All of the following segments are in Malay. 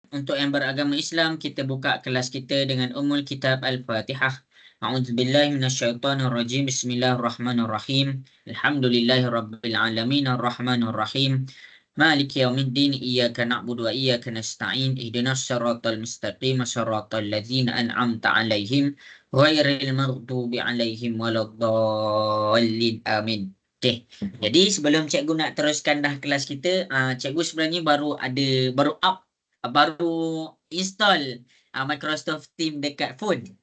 untuk yang beragama Islam, kita buka kelas kita dengan Ummul Kitab Al-Fatihah. A'udzubillahi minasyaitonirrajim. Bismillahirrahmanirrahim. Alhamdulillahirabbil alamin arrahmanirrahim. Maliki yaumiddin. Iyyaka na'budu wa iyyaka nasta'in. Ihdinas siratal mustaqim. Shiratal ladzina an'amta 'alaihim ghairil maghdubi 'alaihim waladdallin. Amin. Okey. Jadi sebelum cikgu nak teruskan dah kelas kita, cikgu sebenarnya baru baru install Microsoft Teams dekat phone.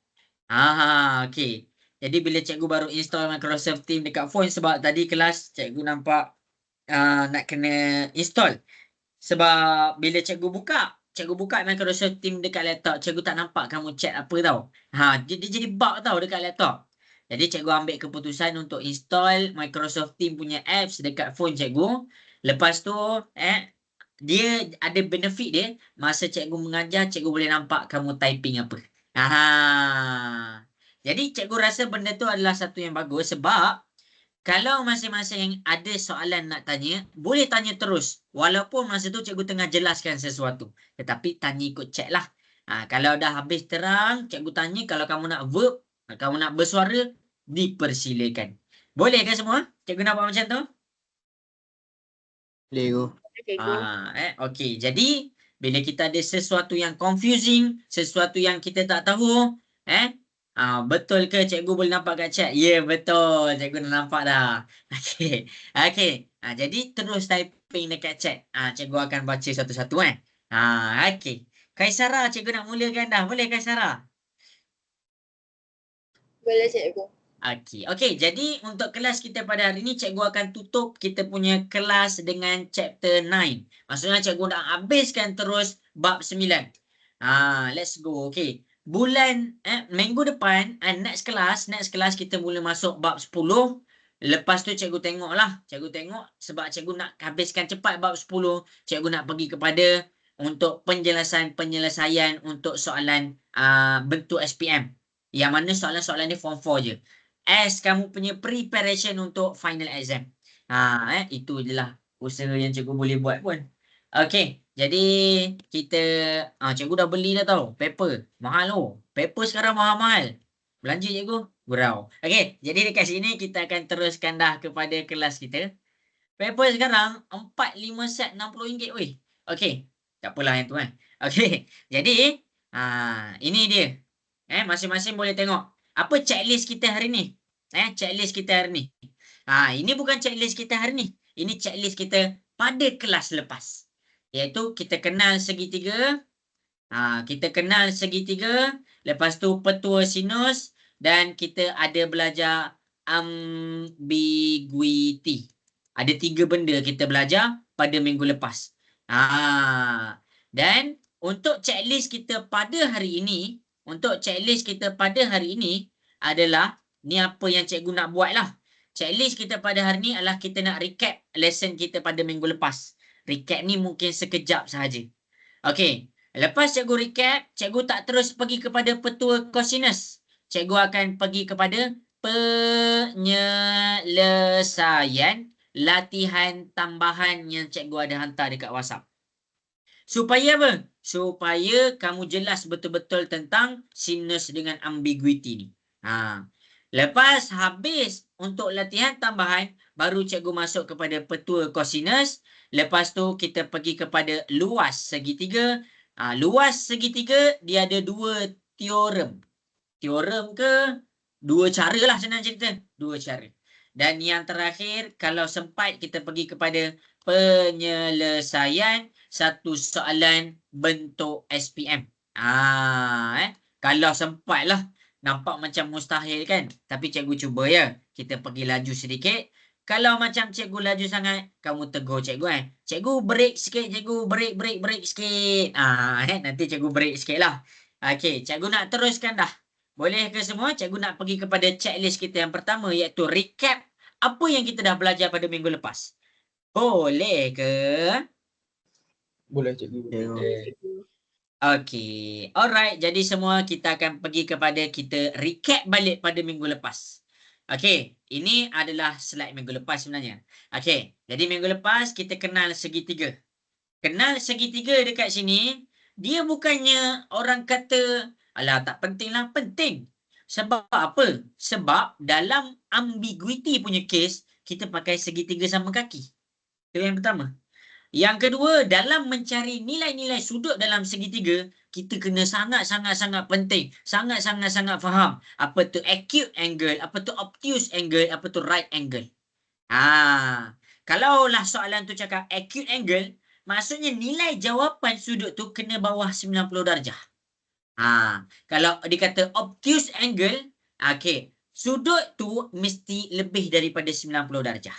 Okey. Jadi bila cikgu baru install Microsoft Teams dekat phone, sebab tadi kelas cikgu nampak nak kena install. Sebab bila cikgu buka Microsoft Teams dekat laptop, cikgu tak nampak kamu chat apa tau. Dia jadi bug tau dekat laptop. Jadi cikgu ambil keputusan untuk install Microsoft Teams punya apps dekat phone cikgu. Lepas tu dia ada benefit dia, masa cikgu mengajar, cikgu boleh nampak kamu typing apa. Jadi cikgu rasa benda tu adalah satu yang bagus, sebab kalau masa-masa yang ada soalan nak tanya, boleh tanya terus. Walaupun masa tu cikgu tengah jelaskan sesuatu. Tetapi tanya ikut chat lah. Kalau dah habis terang, cikgu tanya. Kalau kamu nak verb, kamu nak bersuara, dipersilakan. Boleh ke semua? Cikgu nampak macam tu? Boleh tu. Okey. Jadi, bila kita ada sesuatu yang confusing, sesuatu yang kita tak tahu, betul ke cikgu boleh nampak kat chat? Ya, betul. Cikgu dah nampak dah. Okey. Okey. Jadi terus typing dekat chat. Cikgu akan baca satu-satu okey. Kaisara, cikgu nak mulakan dah. Boleh Kaisara? Boleh cikgu. Okey. Jadi untuk kelas kita pada hari ni, cikgu akan tutup kita punya kelas dengan chapter 9. Maksudnya cikgu nak habiskan terus bab 9. Let's go. Okey. Minggu depan, next kelas kita mula masuk bab 10. Lepas tu cikgu tengoklah. Cikgu tengok sebab cikgu nak habiskan cepat bab 10. Cikgu nak pergi kepada untuk penyelesaian untuk soalan bentuk SPM. Yang mana soalan-soalan ni form 4 je. As kamu punya preparation untuk final exam. Itu je lah usaha yang cikgu boleh buat pun. Okey. Jadi kita cikgu dah beli dah tau paper. Mahal tu. Paper sekarang mahal-mahal. Belanja cikgu? Gurau. Okey. Jadi dekat sini kita akan teruskan dah kepada kelas kita. Paper sekarang 4-5 set RM60 weh. Okey. Tak apalah yang tu Okey. Jadi ini dia. Masing-masing boleh tengok. Apa checklist kita hari ni? Checklist kita hari ni. Ini bukan checklist kita hari ni. Ini checklist kita pada kelas lepas. Iaitu kita kenal segitiga. Kita kenal segitiga. Lepas tu petua sinus. Dan kita ada belajar ambiguity. Ada 3 benda kita belajar pada minggu lepas. Dan untuk checklist kita pada hari ini, adalah ni apa yang cikgu nak buat lah. Checklist kita pada hari ni adalah kita nak recap lesson kita pada minggu lepas. Recap ni mungkin sekejap sahaja. Okey. Lepas cikgu recap, cikgu tak terus pergi kepada petua cosinus. Cikgu akan pergi kepada penyelesaian latihan tambahan yang cikgu ada hantar dekat WhatsApp. Supaya apa? Supaya kamu jelas betul-betul tentang sinus dengan ambiguity ni. Lepas habis untuk latihan tambahan, baru cikgu masuk kepada petua cosinus. Lepas tu kita pergi kepada luas segitiga. Luas segitiga dia ada 2 teorem. Teorem ke? 2 cara lah senang cerita. 2 cara. Dan yang terakhir, kalau sempat kita pergi kepada penyelesaian satu soalan bentuk SPM. Kalau sempat lah. Nampak macam mustahil kan? Tapi cikgu cuba ya. Kita pergi laju sedikit. Kalau macam cikgu laju sangat, kamu tegur cikgu Cikgu break sikit, cikgu break sikit. Nanti cikgu break sikit lah. Okey, cikgu nak teruskan dah. Boleh ke semua? Cikgu nak pergi kepada checklist kita yang pertama, iaitu recap apa yang kita dah belajar pada minggu lepas. Boleh ke? Boleh cikgu. Okey. Alright. Jadi semua kita akan pergi kepada kita recap balik pada minggu lepas. Okey. Ini adalah slide minggu lepas sebenarnya. Okey. Jadi minggu lepas kita kenal segitiga. Kenal segitiga dekat sini. dia bukannya orang kata, alah tak penting lah, penting. Sebab apa? Sebab dalam ambiguity punya case, kita pakai segitiga sama kaki. Itu yang pertama. Yang kedua, dalam mencari nilai-nilai sudut dalam segitiga, kita kena sangat-sangat penting. Sangat-sangat faham. Apa tu acute angle, apa tu obtuse angle, apa tu right angle. Kalaulah soalan tu cakap acute angle, maksudnya nilai jawapan sudut tu kena bawah 90 darjah. Kalau dikata obtuse angle, okey, sudut tu mesti lebih daripada 90 darjah.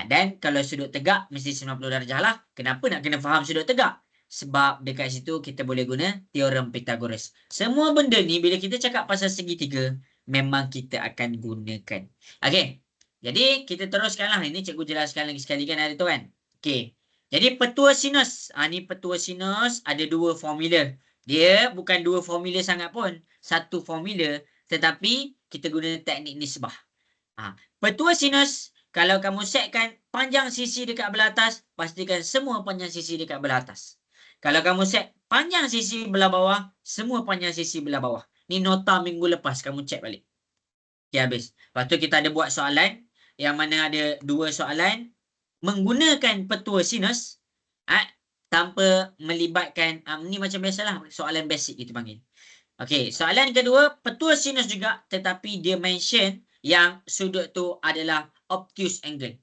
Dan kalau sudut tegak mesti 90 darjah lah. Kenapa nak kena faham sudut tegak? Sebab dekat situ kita boleh guna teorem Pythagoras. Semua benda ni bila kita cakap pasal segitiga, memang kita akan gunakan. Okey. Jadi kita teruskanlah. Ini cikgu jelaskan lagi sekali kan hari tu kan. Okey. Jadi petua sinus. Ni petua sinus ada dua formula. Dia bukan dua formula sangat pun. Satu formula. Tetapi kita guna teknik nisbah. Petua sinus, kalau kamu setkan panjang sisi dekat belah atas, pastikan semua panjang sisi dekat belah atas. Kalau kamu set panjang sisi belah bawah, semua panjang sisi belah bawah. Ni nota minggu lepas, kamu cek balik. Okay, habis. Lepas tu kita ada buat soalan, yang mana ada dua soalan, menggunakan petua sinus, tanpa melibatkan, ni macam biasalah, soalan basic kita panggil. Okey, soalan kedua, petua sinus juga, tetapi dia mention yang sudut tu adalah obtuse angle.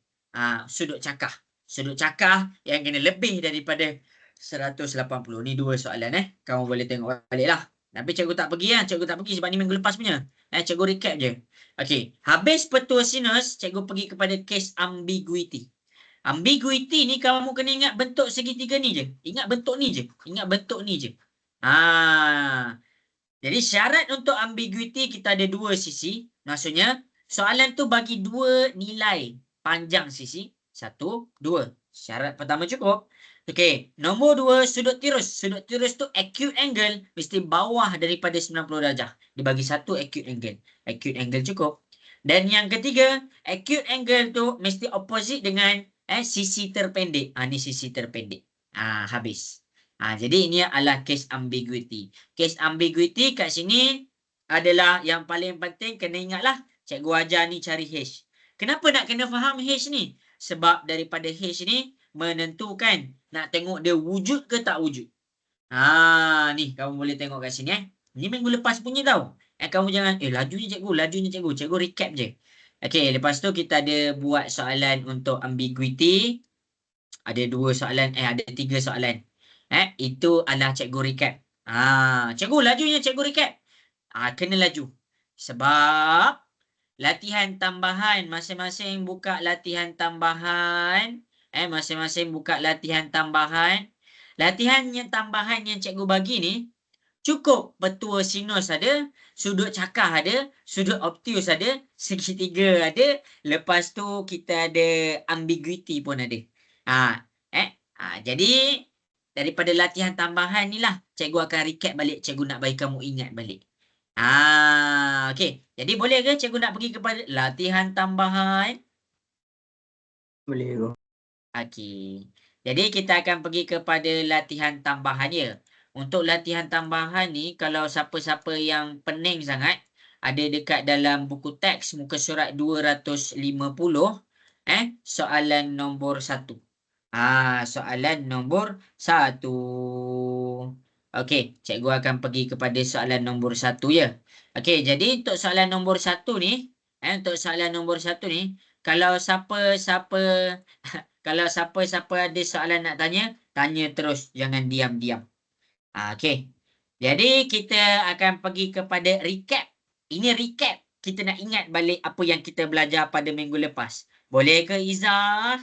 Sudut cakah. Sudut cakah yang kena lebih daripada 180. Ni dua soalan Kamu boleh tengok balik lah. Tapi cikgu tak pergi Cikgu tak pergi sebab ni minggu lepas punya. Cikgu recap je. Okey, habis petua sinus, cikgu pergi kepada case ambiguity. Ambiguity ni kamu kena ingat bentuk segitiga ni je. Ingat bentuk ni je. Ingat bentuk ni je. Jadi syarat untuk ambiguity kita ada dua sisi. Maksudnya soalan tu bagi dua nilai panjang sisi. 1, 2. Syarat pertama cukup. Okey, nombor 2 sudut tirus. Sudut tirus tu acute angle mesti bawah daripada 90 darjah. Dia bagi satu acute angle. Acute angle cukup. Dan yang ketiga, acute angle tu mesti opposite dengan sisi terpendek. Ni sisi terpendek. Habis. Jadi ini adalah case ambiguity. Case ambiguity kat sini adalah yang paling penting, kena ingatlah cikgu ajar ni cari H. Kenapa nak kena faham H ni? Sebab daripada H ni menentukan nak tengok dia wujud ke tak wujud. Ni kamu boleh tengok kat sini Ni minggu lepas punya tau. Kamu jangan lajunya cikgu. Cikgu recap je. Okey, lepas tu kita ada buat soalan untuk ambiguity. Ada dua soalan, ada 3 soalan. Itu adalah cikgu recap. Cikgu lajunya cikgu recap. Kena laju. Sebab latihan tambahan, masing-masing buka latihan tambahan. Masing-masing buka latihan tambahan. Latihan yang tambahan yang cikgu bagi ni, cukup petua sinus ada, sudut cakah ada, sudut obtuse ada, segitiga ada. Lepas tu kita ada ambiguity pun ada. Jadi daripada latihan tambahan ni lah, cikgu akan recap balik. Cikgu nak bagi kamu ingat balik. Okey. Jadi boleh ke cikgu nak pergi kepada latihan tambahan? Boleh. Okey. Jadi kita akan pergi kepada latihan tambahan ya. Untuk latihan tambahan ni, kalau siapa-siapa yang pening sangat, ada dekat dalam buku teks muka surat 250, soalan nombor 1. Soalan nombor 1. Okey, cikgu akan pergi kepada soalan nombor 1 ya. Okey, jadi untuk soalan nombor 1 ni, kalau siapa-siapa kalau siapa-siapa ada soalan nak tanya, tanya terus, jangan diam-diam. Okey. Jadi kita akan pergi kepada recap. Ini recap. Kita nak ingat balik apa yang kita belajar pada minggu lepas. Boleh ke Izzah?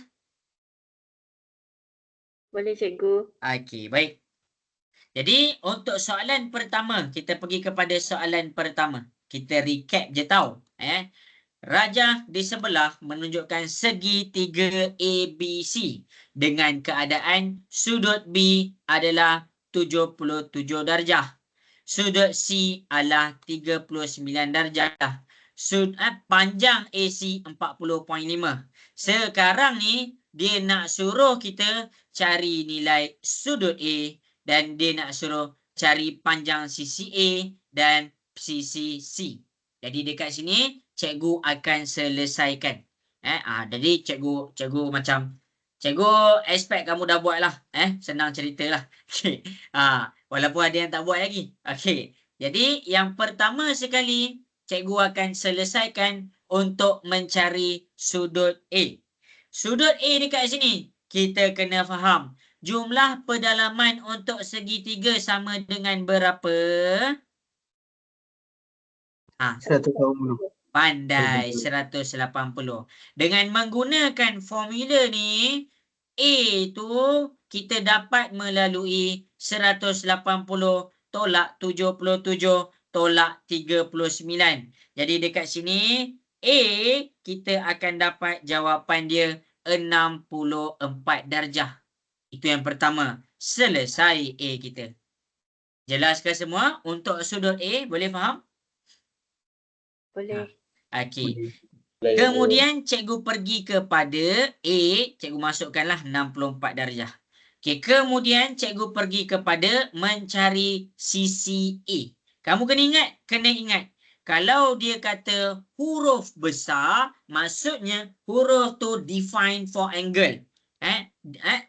Boleh cikgu. Okey, baik. Jadi untuk soalan pertama, kita pergi kepada soalan pertama. Kita recap je tau. Rajah di sebelah menunjukkan segitiga ABC dengan keadaan sudut B adalah 77 darjah. Sudut C adalah 39 darjah. Panjang AC 40.5. Sekarang ni dia nak suruh kita cari nilai sudut A dan dia nak suruh cari panjang sisi A dan sisi C. Jadi dekat sini cikgu akan selesaikan. Jadi cikgu macam cikgu expect kamu dah buat lah. Senang cerita lah. Okay. Walaupun ada yang tak buat lagi. Okay. Jadi yang pertama sekali cikgu akan selesaikan untuk mencari sudut A. Sudut A dekat sini kita kena faham. Jumlah pedalaman untuk segitiga sama dengan berapa? 180. Pandai, 180. Dengan menggunakan formula ni, A tu kita dapat melalui 180 tolak 77 tolak 39. Jadi dekat sini, A kita akan dapat jawapan dia 64 darjah. Itu yang pertama. Selesai A kita. Jelas ke semua? Untuk sudut A, boleh faham? Boleh. Okey. Kemudian cikgu pergi kepada A, cikgu masukkanlah 64 darjah. Okey, kemudian cikgu pergi kepada mencari sisi A. Kamu kena ingat. Kalau dia kata huruf besar, maksudnya huruf tu define for angle.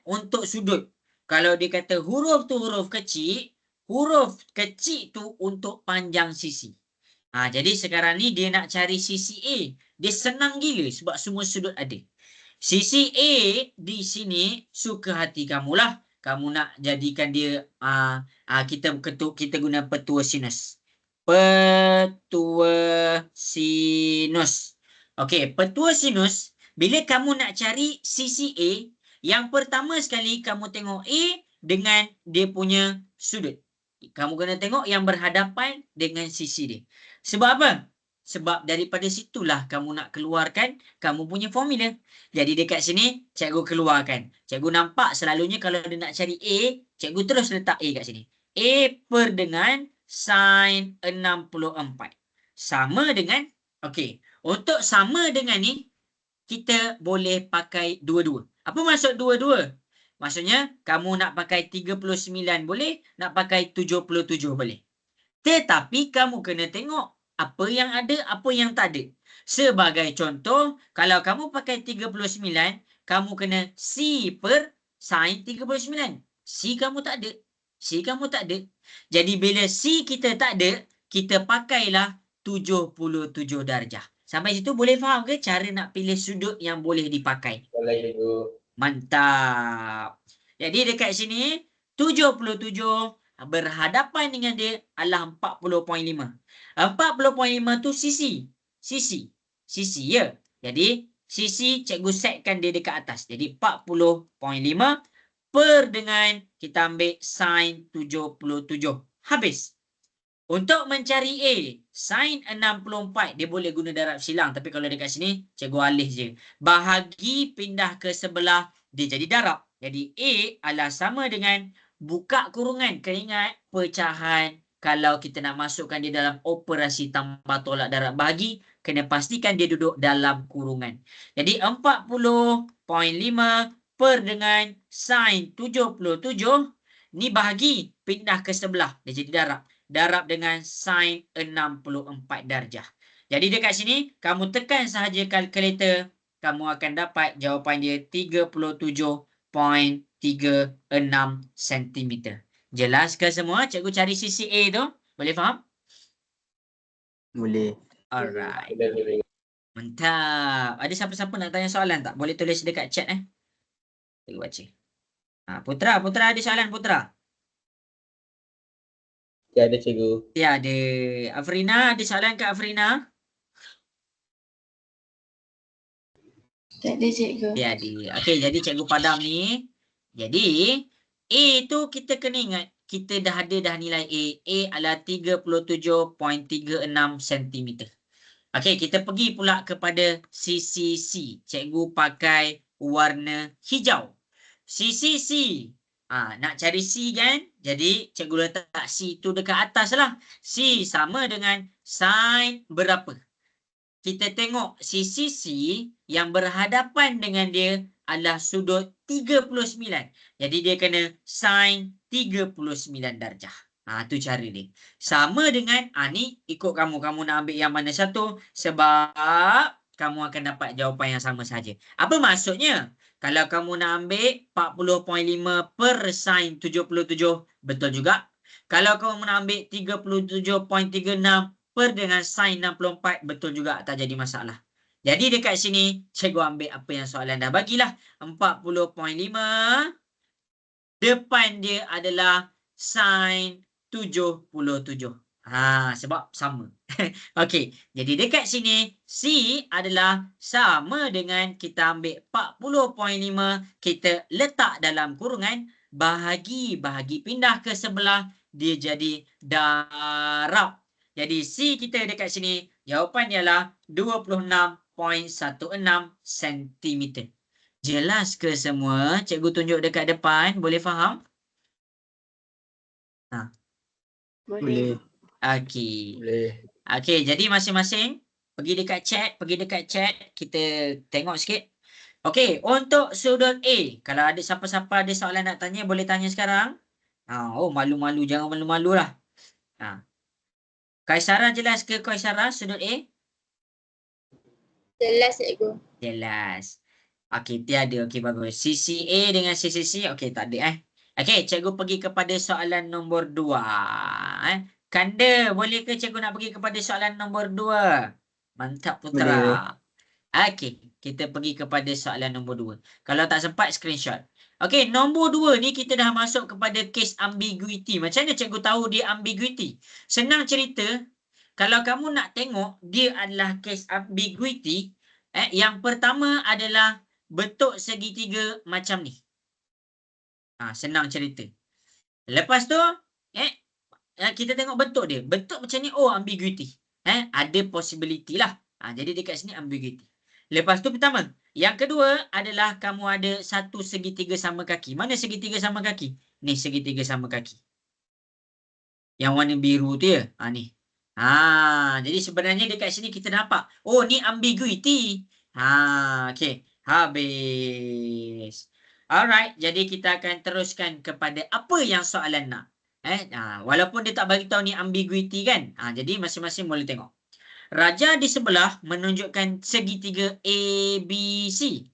Untuk sudut. Kalau dia kata huruf tu huruf kecil tu untuk panjang sisi. Jadi sekarang ni dia nak cari sisi A. Dia senang gila sebab semua sudut ada. Sisi A di sini suka hati kamulah. Kamu nak jadikan dia kita guna petua sinus. Petua sinus. Okey, petua sinus bila kamu nak cari sisi A, yang pertama sekali kamu tengok A dengan dia punya sudut. Kamu kena tengok yang berhadapan dengan sisi dia. Sebab apa? Sebab daripada situlah kamu nak keluarkan kamu punya formula. Jadi dekat sini, cikgu keluarkan. Cikgu nampak selalunya kalau dia nak cari A, cikgu terus letak A kat sini. A per dengan sin 64. Sama dengan, okey. Untuk sama dengan ni, kita boleh pakai dua-dua. Apa maksud dua-dua? Maksudnya, kamu nak pakai 39 boleh, nak pakai 77 boleh. Tetapi kamu kena tengok apa yang ada, apa yang tak ada. Sebagai contoh, kalau kamu pakai 39, kamu kena C per sin 39. C kamu tak ada. C kamu tak ada. Jadi bila C kita tak ada, kita pakailah 77 darjah. Sampai situ boleh faham ke cara nak pilih sudut yang boleh dipakai? Boleh cikgu. Mantap. Jadi dekat sini 77 berhadapan dengan dia adalah 40.5. 40.5 tu sisi. Sisi ya. Jadi sisi cikgu setkan dia dekat atas. Jadi 40.5 per dengan kita ambil sin 77. Habis. Untuk mencari A, sin 64, dia boleh guna darab silang. Tapi kalau dekat sini, cikgu alih je. Bahagi pindah ke sebelah, dia jadi darab. Jadi A adalah sama dengan buka kurungan. Kena ingat, pecahan. Kalau kita nak masukkan dia dalam operasi tambah tolak darab bahagi, kena pastikan dia duduk dalam kurungan. Jadi 40.5 per dengan sin 77, ni bahagi, pindah ke sebelah. Dia jadi darab. Darab dengan sin 64 darjah. Jadi dekat sini, kamu tekan sahaja kalkulator, kamu akan dapat jawapan dia 37.36 cm. Jelas ke semua? Cikgu cari sisi A tu. Boleh faham? Boleh. Alright. Mantap. Ada siapa-siapa nak tanya soalan tak? Boleh tulis dekat chat Cikgu baca. Putra ada soalan Putra? Tiada cikgu. Tiada. Afrina, ada soalan ke Afrina? Tak ada cikgu. Tiada. Okey, jadi cikgu padam ni. Jadi, A tu kita kena ingat. Kita dah ada dah nilai A. A adalah 37.36 cm. Okey, kita pergi pula kepada sisi C. Cikgu pakai warna hijau. Sisi C. Nak cari C kan? Jadi, cikgu letak C tu dekat atas lah. C sama dengan sin berapa? Kita tengok sisi C yang berhadapan dengan dia adalah sudut 39. Jadi, dia kena sin 39 darjah. Tu cara dia. Sama dengan, ni ikut kamu. Kamu nak ambil yang mana satu? Sebab kamu akan dapat jawapan yang sama saja. Apa maksudnya? Kalau kamu nak ambil 40.5 per sin 77, betul juga. Kalau kamu nak ambil 37.36 per dengan sin 64, betul juga. Tak jadi masalah. Jadi dekat sini, cikgu ambil apa yang soalan dah bagilah. 40.5. Depan dia adalah sin 77. Sebab sama. Okey, jadi dekat sini C adalah sama dengan kita ambil 40.5, kita letak dalam kurungan, bahagi pindah ke sebelah, dia jadi darab. Jadi C kita dekat sini, jawapan ialah 26.16 cm. Jelas ke semua? Cikgu tunjuk dekat depan, boleh faham? Boleh. Okey. Boleh. Okey, jadi masing-masing pergi dekat chat, kita tengok sikit. Okey, untuk sudut A, kalau ada siapa-siapa ada soalan nak tanya, boleh tanya sekarang. Malu-malu, jangan malu-malu lah. Qaisara jelas ke Qaisara sudut A? Jelas, cikgu. Jelas. Okey, tiada. Okey, bagus. Sisi A dengan sisi C, okey, tak ada Okey, cikgu pergi kepada soalan nombor 2. Kanda, boleh ke cikgu nak pergi kepada soalan nombor 2? Mantap Putra. Boleh. Okey, kita pergi kepada soalan nombor 2. Kalau tak sempat, screenshot. Okey, nombor 2 ni kita dah masuk kepada case ambiguity. Macam mana cikgu tahu dia ambiguity? Senang cerita, kalau kamu nak tengok dia adalah case ambiguity, yang pertama adalah bentuk segitiga macam ni. Senang cerita. Lepas tu, kita tengok bentuk dia. Bentuk macam ni, ambiguity. Ada possibility lah. Jadi dekat sini ambiguity. Lepas tu pertama. Yang kedua adalah kamu ada satu segitiga sama kaki. Mana segitiga sama kaki? Ni segitiga sama kaki. Yang warna biru tu ya. Ni. Jadi sebenarnya dekat sini kita nampak. Ni ambiguity. Okay. Habis. Alright. Jadi kita akan teruskan kepada apa yang soalan nak. Walaupun dia tak bagi tahu ni ambiguity kan. Jadi masing-masing boleh tengok. Raja di sebelah menunjukkan segitiga ABC.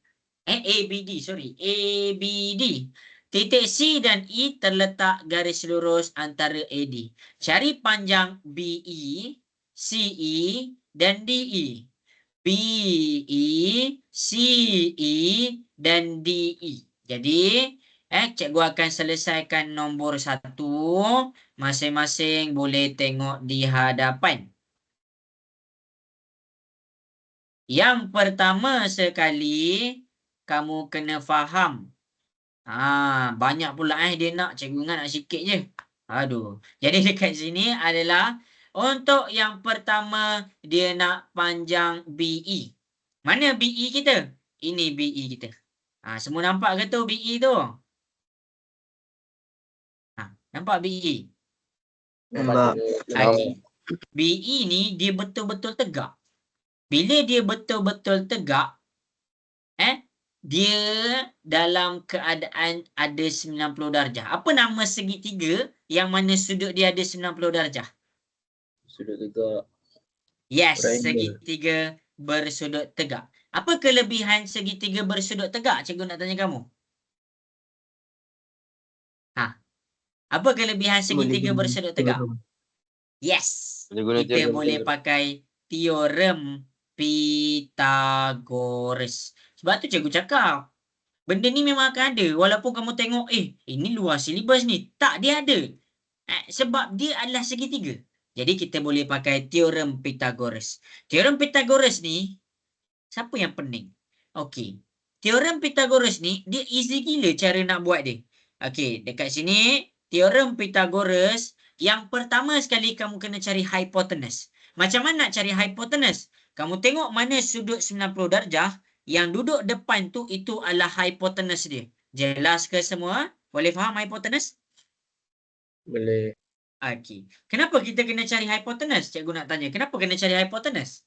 ABD, sorry. ABD. Titik C dan E terletak garis lurus antara AD. Cari panjang BE, CE dan DE. BE, CE dan DE. Jadi, cikgu akan selesaikan nombor 1. Masing-masing boleh tengok di hadapan. Yang pertama sekali, kamu kena faham. Banyak pula dia nak. Cikgu ingat nak sikit je. Aduh. Jadi dekat sini adalah untuk yang pertama, dia nak panjang BE. Mana BE kita? Ini BE kita. Semua nampak ke tu BE tu? Nampak BE? Nampak. Okay. BE ni dia betul-betul tegak. Bila dia betul-betul tegak, dia dalam keadaan ada 90 darjah. Apa nama segitiga yang mana sudut dia ada 90 darjah? Sudut tegak. Yes, Triangle. segitiga bersudut tegak. Apa kelebihan segitiga bersudut tegak? Cikgu nak tanya kamu. Apa kelebihan segitiga bersudut tegak? Yes. Kita boleh pakai teorem Pythagoras. Sebab tu cikgu cakap, benda ni memang akan ada. Walaupun kamu tengok, ini luar silibus ni. Tak, dia ada. Sebab dia adalah segitiga. Jadi kita boleh pakai teorem Pythagoras. Teorem Pythagoras ni, siapa yang pening? Okey. Teorem Pythagoras ni, dia easy gila cara nak buat dia. Okey, dekat sini, teorem Pythagoras, yang pertama sekali kamu kena cari hypotenuse. Macam mana nak cari hypotenuse? Kamu tengok mana sudut 90 darjah, yang duduk depan tu itu adalah hypotenuse dia. Jelas ke semua? Boleh faham hypotenuse? Boleh. Okey. Kenapa kita kena cari hypotenuse? Cikgu nak tanya. Kenapa kena cari hypotenuse?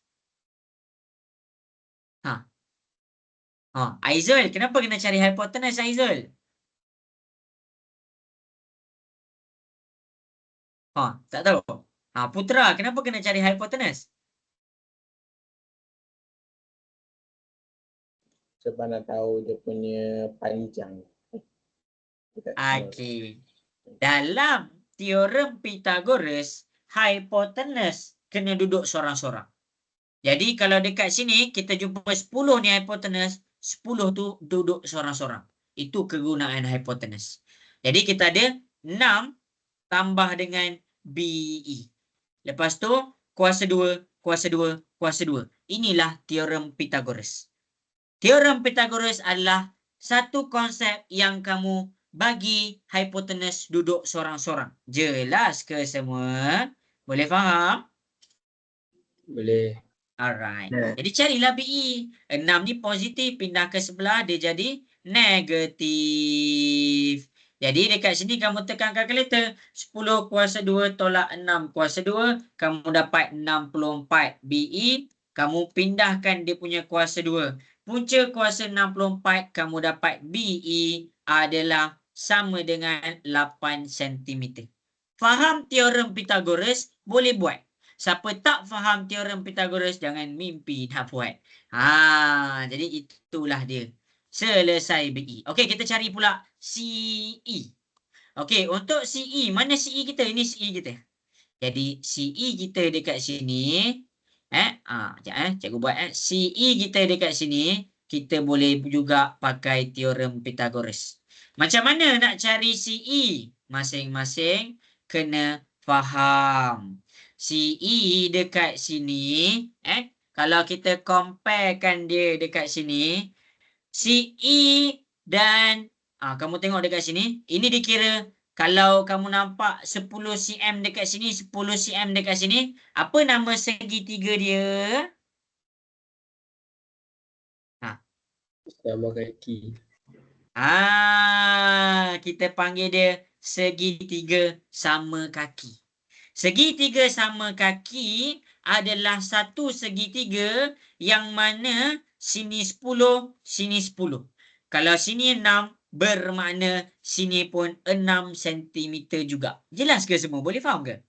Aizul, kenapa kena cari hypotenuse, Aizul? Tak tahu. Putra, kenapa kena cari hypotenuse? Sebab nak tahu dia punya panjang. Okey. Dalam teorem Pythagoras, hypotenuse kena duduk sorang-sorang. Jadi kalau dekat sini kita jumpa 10 ni hypotenuse, 10 tu duduk sorang-sorang. Itu kegunaan hypotenuse. Jadi kita ada 6 tambah dengan BE. Lepas tu kuasa 2, kuasa 2, kuasa 2. Inilah teorem Pythagoras. Teorem Pythagoras adalah satu konsep yang kamu bagi hypotenuse duduk sorang-sorang. Jelas ke semua? Boleh faham? Boleh. Alright. Ya. Jadi carilah BE. 6 ni positif, pindah ke sebelah dia jadi negatif. Jadi dekat sini kamu tekan kalkulator. 10 kuasa 2 tolak 6 kuasa 2. Kamu dapat 64 BE. Kamu pindahkan dia punya kuasa 2. Punca kuasa 64 kamu dapat BE adalah sama dengan 8 cm. Faham teorem Pythagoras? Boleh buat. Siapa tak faham teorem Pythagoras, jangan mimpi nak buat. Jadi itulah dia. Selesai BE. Okey, kita cari pula CE. Okey, untuk CE, mana CE kita? Ini CE kita. Jadi CE kita dekat sini. Cikgu buat. CE kita dekat sini, kita boleh juga pakai teorem Pythagoras. Macam mana nak cari CE? Masing-masing kena faham. CE dekat sini, kalau kita comparekan dia dekat sini, CE dan kamu tengok dekat sini, ini dikira kalau kamu nampak 10 cm dekat sini, 10 cm dekat sini, apa nama segitiga dia? Sama kaki. Kita panggil dia segitiga sama kaki. Segitiga sama kaki adalah satu segitiga yang mana sini 10, sini 10. Kalau sini 6, bermakna sini pun 6 cm juga. Jelas ke semua? Boleh faham ke?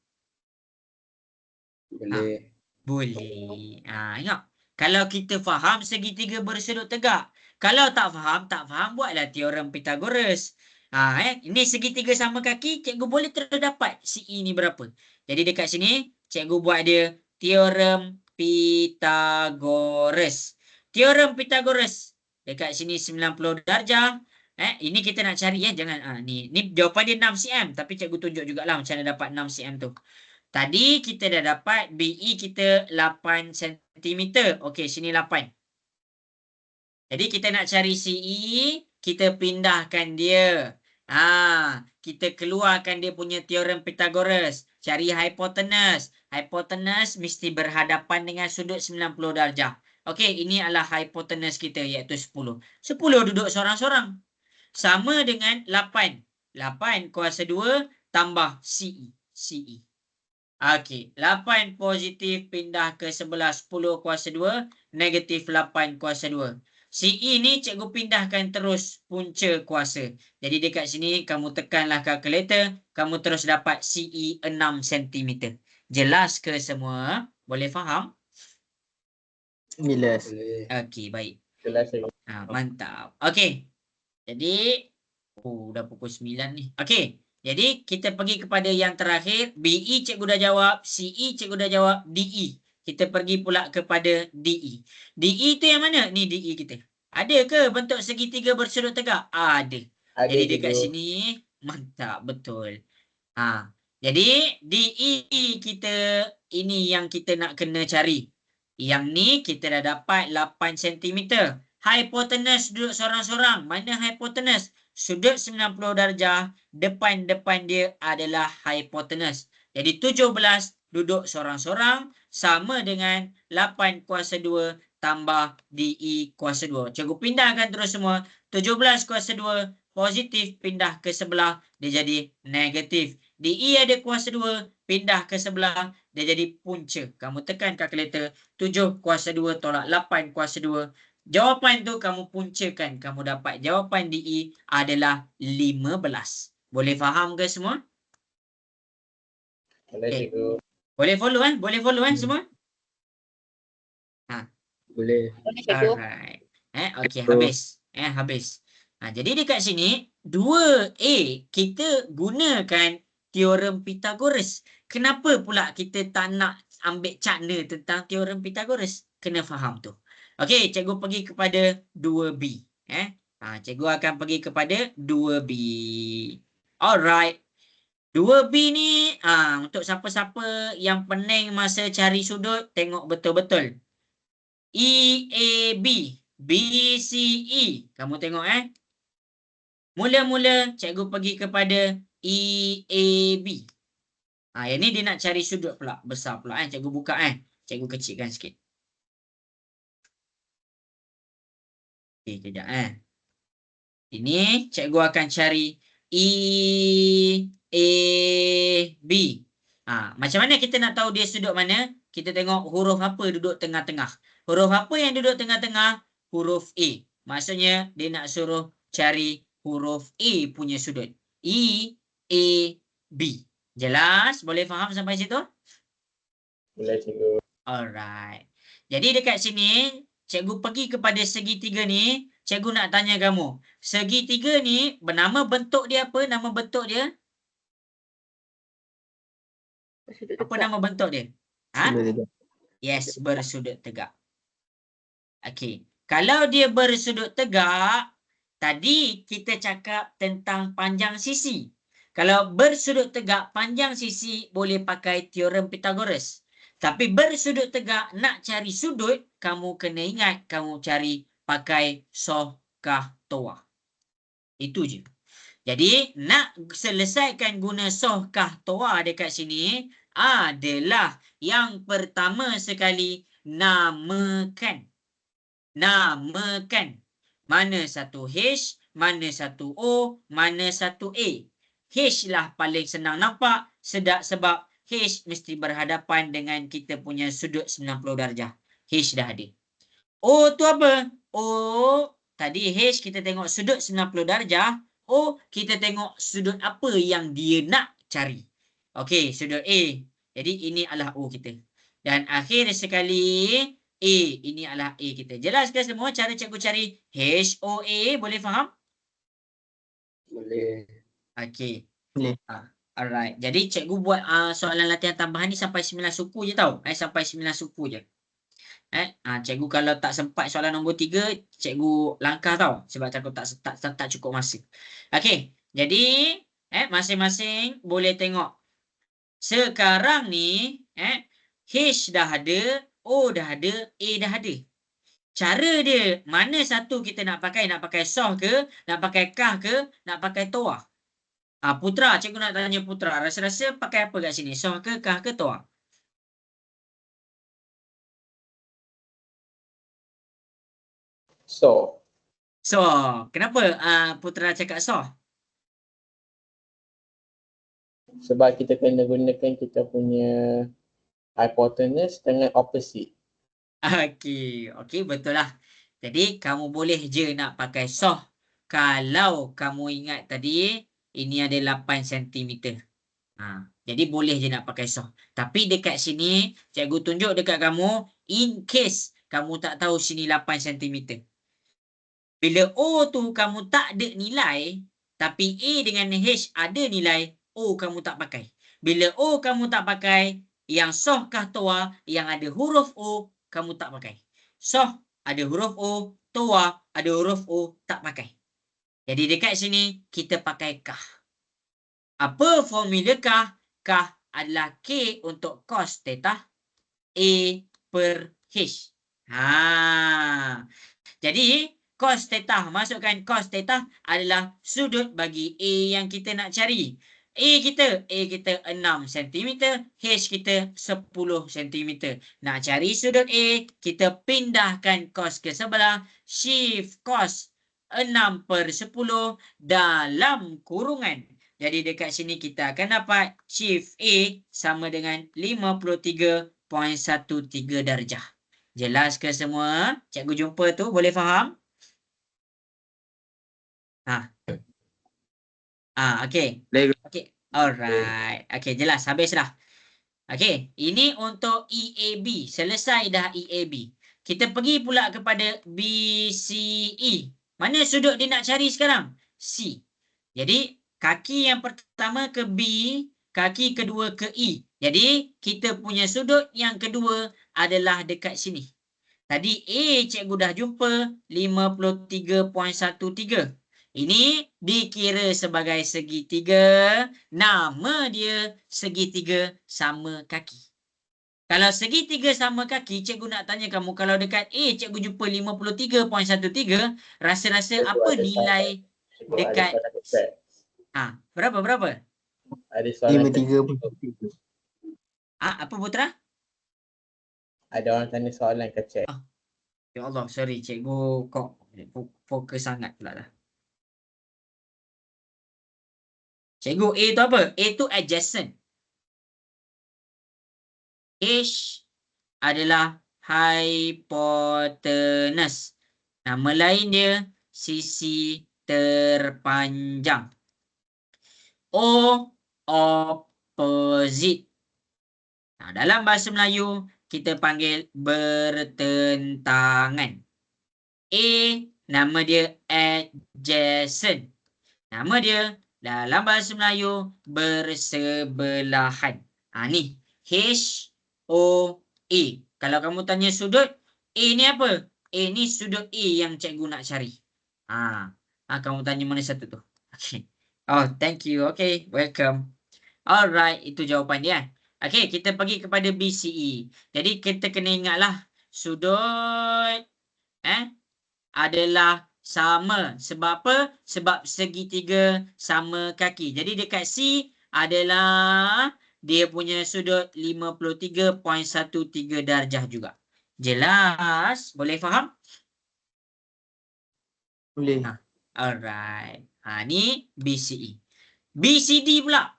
Boleh. Boleh. Ingat. Kalau kita faham segitiga bersudut tegak. Kalau tak faham, buatlah teorem Pythagoras. Ini segitiga sama kaki, cikgu boleh terus dapat CE ni berapa. Jadi dekat sini, cikgu buat dia teorem Pythagoras. Teorem Pythagoras. Dekat sini 90 darjah. Ini kita nak cari jangan ni jawapan dia 6 cm, tapi cikgu tunjuk jugalah macam mana dapat 6 cm tu. Tadi kita dah dapat BE kita 8 cm. Okey, sini 8. Jadi kita nak cari CE, kita pindahkan dia. Kita keluarkan dia punya teorem Pythagoras. Cari hypotenuse. Hypotenuse mesti berhadapan dengan sudut 90 darjah. Okey, ini adalah hypotenuse kita iaitu 10. 10 duduk sorang-sorang. Sama dengan 8. 8 kuasa 2 tambah CE. CE. Okey, 8 positif pindah ke sebelah 10 kuasa 2, negatif 8 kuasa 2. CE ni cikgu pindahkan terus punca kuasa. Jadi dekat sini kamu tekanlah kalkulator, kamu terus dapat CE 6 cm. Jelas ke semua? Boleh faham? Jelas. Boleh. Okey, baik. Jelas. Mantap. Okey. Jadi, dah pukul 9 ni. Okey. Jadi, kita pergi kepada yang terakhir. BE cikgu dah jawab. CE cikgu dah jawab. DE. Kita pergi pula kepada DE. DE tu yang mana? Ni DE kita. Ada ke bentuk segitiga bersudut tegak? Ada. Jadi dekat sini, mantap. Betul. Jadi, DE kita, ini yang kita nak kena cari. Yang ni kita dah dapat 8 cm. Hypotenuse duduk sorang-sorang. Mana hypotenuse? Sudut 90 darjah, depan-depan dia adalah hypotenuse. Jadi 17 duduk sorang-sorang sama dengan 8 kuasa 2 tambah DE kuasa 2. Cikgu pindahkan terus semua. 17 kuasa 2 positif pindah ke sebelah, dia jadi negatif. DE ada kuasa 2, pindah ke sebelah, dia jadi punca. Kamu tekan kalkulator, 7 kuasa 2 tolak 8 kuasa 2. Jawapan tu kamu puncakan. Kamu dapat jawapan DE adalah 15. Boleh faham ke semua? Boleh Okay. cikgu. Boleh follow Boleh follow semua? Boleh. Boleh cikgu. Alright. Okay, habis. Habis. Jadi dekat sini 2A kita gunakan teorem Pythagoras. Kenapa pula kita tak nak ambil cara tentang teorem Pythagoras? Kena faham tu. Okey, cikgu pergi kepada 2B. Cikgu akan pergi kepada 2B. Alright. 2B ni untuk siapa-siapa yang pening masa cari sudut, tengok betul-betul. EAB, BCE. Kamu tengok Mula-mula cikgu pergi kepada EAB. Yang ni dia nak cari sudut pula, besar pula Cikgu buka Cikgu kecilkan sikit. Okey, kejap Ini cikgu akan cari EAB. Macam mana kita nak tahu dia sudut mana? Kita tengok huruf apa duduk tengah-tengah. Huruf apa yang duduk tengah-tengah? Huruf A. Maksudnya dia nak suruh cari huruf A punya sudut. EAB. Jelas? Boleh faham sampai situ? Boleh cikgu. Alright. Jadi dekat sini, cikgu pergi kepada segitiga ni. Cikgu nak tanya kamu. Segitiga ni, bernama bentuk dia apa? Nama bentuk dia? Apa nama bentuk dia? Yes, bersudut tegak. Okey. Kalau dia bersudut tegak, tadi kita cakap tentang panjang sisi. Kalau bersudut tegak panjang sisi, boleh pakai teorem Pythagoras. Tapi bersudut tegak, nak cari sudut, kamu kena ingat kamu cari pakai soh kah toa. Itu je. Jadi, nak selesaikan guna soh kah toa dekat sini adalah yang pertama sekali, namakan. Namakan. Mana satu H, mana satu O, mana satu A. H lah paling senang nampak sebab H mesti berhadapan dengan kita punya sudut 90 darjah. H dah ada. O tu apa? O, tadi H kita tengok sudut 90 darjah. O, kita tengok sudut apa yang dia nak cari. Okey, sudut A. Jadi ini adalah O kita. Dan akhir sekali, A. Ini adalah A kita. Jelas ke semua cara cikgu cari HOA? Boleh faham? Boleh. Okey. Boleh. Alright. Jadi cikgu buat soalan latihan tambahan ni sampai 9 suku je tau. Sampai 9 suku je. Cikgu kalau tak sempat soalan nombor 3, cikgu langkah tau. Sebab cikgu tak cukup masa. Okey. Jadi, masing-masing boleh tengok. Sekarang ni, H dah ada, O dah ada, A dah ada. Cara dia, mana satu kita nak pakai? Nak pakai soh ke? Nak pakai kah ke? Nak pakai toa? Putra, cikgu nak tanya Putra. Rasa-rasa pakai apa kat sini? Soh ke, kah ke, toa? So, Soh. Kenapa Putra cakap soh? sebab kita kena gunakan kita punya hypotenuse dengan opposite. Okey, betul lah. Jadi, kamu boleh je nak pakai soh. Kalau kamu ingat tadi, ini ada 8 cm. Jadi, boleh je nak pakai soh. Tapi dekat sini, cikgu tunjuk dekat kamu, in case kamu tak tahu sini 8 cm. Bila O tu kamu tak ada nilai, tapi A dengan H ada nilai, O kamu tak pakai. Bila O kamu tak pakai, yang soh kah toa, yang ada huruf O, kamu tak pakai. Soh ada huruf O, toa ada huruf O, tak pakai. Jadi dekat sini, kita pakai kah. Apa formula kah? Kah adalah K untuk cos theta A per H. Jadi, cos theta, masukkan cos theta adalah sudut bagi A yang kita nak cari. A kita 6 cm, H kita 10 cm. Nak cari sudut A, kita pindahkan cos ke sebelah, shift cos 6 per 10 dalam kurungan. Jadi dekat sini kita akan dapat shift A sama dengan 53.13 darjah. Jelas ke semua? Cikgu jumpa tu boleh faham? Okey. Boleh. Okey. Alright. Okey, jelas. Habislah. Okey, ini untuk EAB. Selesai dah EAB. Kita pergi pula kepada BCE. Mana sudut dia nak cari sekarang? C. Jadi, kaki yang pertama ke B, kaki kedua ke E. Jadi, kita punya sudut yang kedua adalah dekat sini. Tadi A cikgu dah jumpa 53.13. Ini dikira sebagai segitiga. Nama dia segitiga sama kaki. Kalau segitiga sama kaki, cikgu nak tanya kamu, kalau dekat A cikgu jumpa 53.13, rasa-rasa apa nilai Cikgu ada dekat soalan kecek. berapa? Ada soalan kecek. 53.3. Apa Putra? Ada orang tanya soalan kecek. Ya Allah, sorry cikgu kok fokus sangat pula dah. Cikgu, A tu apa? A tu adjacent. H adalah hypotenuse. Nama lain dia sisi terpanjang. O opposite. Nah, dalam bahasa Melayu kita panggil bertentangan. A nama dia adjacent. Nama dia dalam bahasa Melayu bersebelahan. Ni HOA. Kalau kamu tanya sudut, A ni apa? A ni sudut A yang cikgu nak cari. Kamu tanya mana satu tu? Okay. Oh, thank you. Okay, welcome. Alright, itu jawapan dia. Okay, kita pergi kepada BCE. Jadi kita kena ingatlah sudut adalah sama. Sebab apa? Sebab segitiga sama kaki. Jadi dekat C adalah dia punya sudut 53.13 darjah juga. Jelas? Boleh faham? Boleh. Alright. Ni BCE. BCD pula.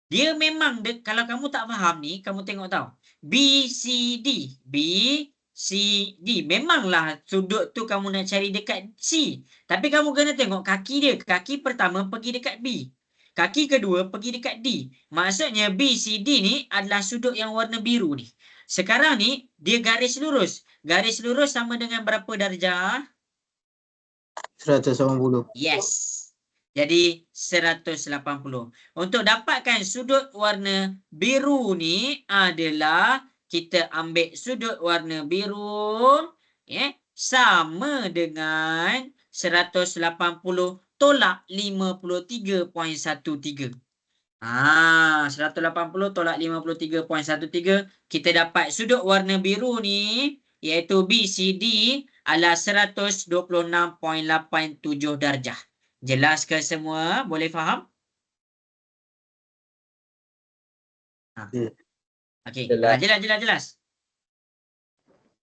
Dia memang, kalau kamu tak faham ni, kamu tengok tau. BCD. BCD. Memanglah sudut tu kamu nak cari dekat C. Tapi kamu kena tengok kaki dia. Kaki pertama pergi dekat B. Kaki kedua pergi dekat D. Maksudnya BCD ni adalah sudut yang warna biru ni. Sekarang ni, dia garis lurus. Garis lurus sama dengan berapa darjah? 180. Yes. Jadi 180. Untuk dapatkan sudut warna biru ni adalah kita ambil sudut warna biru sama dengan 180 tolak 53.13. 180 tolak 53.13, kita dapat sudut warna biru ni iaitu BCD adalah 126.87 darjah. Jelas ke semua? Boleh faham? Okey. Jelas.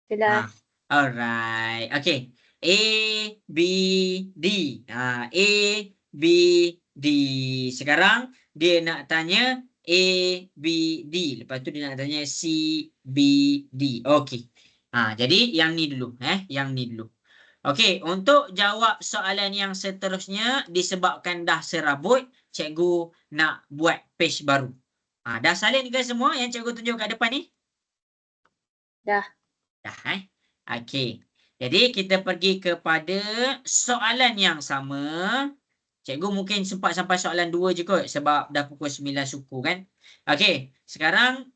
Jelas. Alright. Okey. A, B, D. A, B, D. Sekarang dia nak tanya A, B, D. Lepas tu dia nak tanya C, B, D. Okey. Jadi yang ni dulu. Yang ni dulu. Okey, untuk jawab soalan yang seterusnya, disebabkan dah serabut, cikgu nak buat page baru. Dah salin ke semua yang cikgu tunjuk kat depan ni? Dah. Dah, Okey. Jadi, kita pergi kepada soalan yang sama. Cikgu mungkin sempat sampai soalan 2 je kot, sebab dah pukul 9 suku kan. Okey, sekarang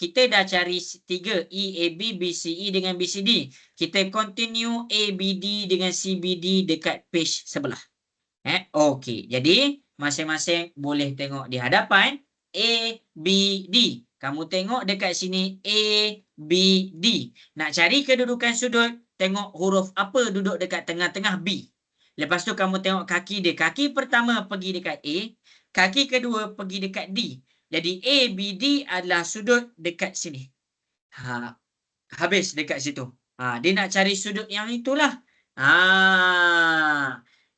kita dah cari 3, EAB, BCE dengan BCD. Kita continue ABD dengan CBD dekat page sebelah. Okey, jadi masing-masing boleh tengok di hadapan ABD. Kamu tengok dekat sini ABD. Nak cari kedudukan sudut, tengok huruf apa duduk dekat tengah-tengah B. Lepas tu kamu tengok kaki dia. Kaki pertama pergi dekat A, kaki kedua pergi dekat D. Jadi ABD adalah sudut dekat sini. Habis dekat situ. Dia nak cari sudut yang itulah.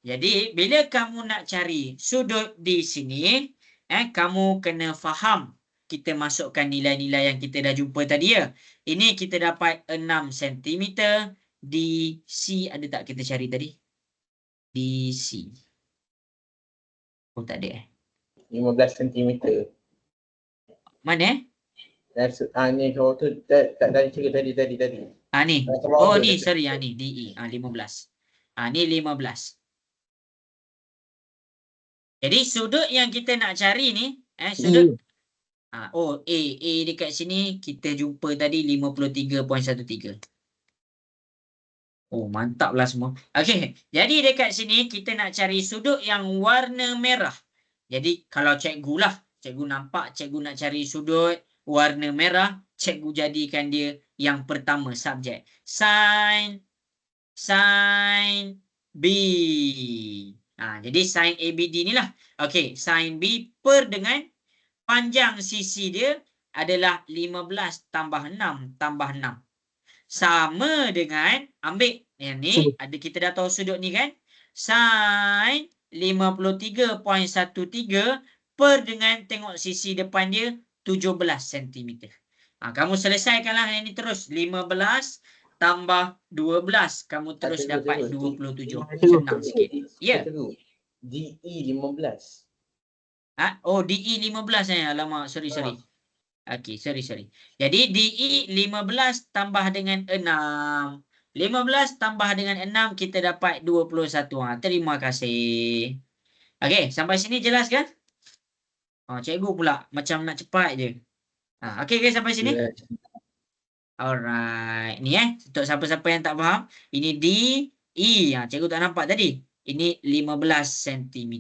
Jadi bila kamu nak cari sudut di sini, kamu kena faham. Kita masukkan nilai-nilai yang kita dah jumpa tadi ya. Ini kita dapat 6 cm. DC ada tak kita cari tadi? DC. Oh tak ada 15 cm. Mana Ni kau tu tak dari cerita tadi. Ni. Kalau Oh ada ni, dekat- sorry, ni DE. 15. Ni 15. Jadi sudut yang kita nak cari ni, sudut A dekat sini kita jumpa tadi 53.13. Oh, mantaplah semua. Okey, jadi dekat sini kita nak cari sudut yang warna merah. Jadi kalau cikgu nampak cikgu nak cari sudut warna merah, cikgu jadikan dia yang pertama subjek. Sin B. Jadi sin ABD ni lah. Okey, sin B per dengan panjang sisi dia adalah 15 tambah 6 tambah 6. Sama dengan, ambil yang ni, ada kita dah tahu sudut ni kan. Sin 53.13 per dengan tengok sisi depan dia 17 cm. Kamu selesaikanlah yang ni terus. 15 tambah 12. Kamu terus dapat 27. Senang sikit. Ya. DE 15. Oh, DE 15 alamak, sorry. Okey, sorry. Jadi DE 15 tambah dengan 6. 15 tambah dengan 6 kita dapat 21. Terima kasih. Okey, sampai sini jelas kan? Cikgu pula macam nak cepat je. Okey ke sampai sini? Alright. Ni untuk siapa-siapa yang tak faham, ini DE. Cikgu tak nampak tadi. Ini 15 cm.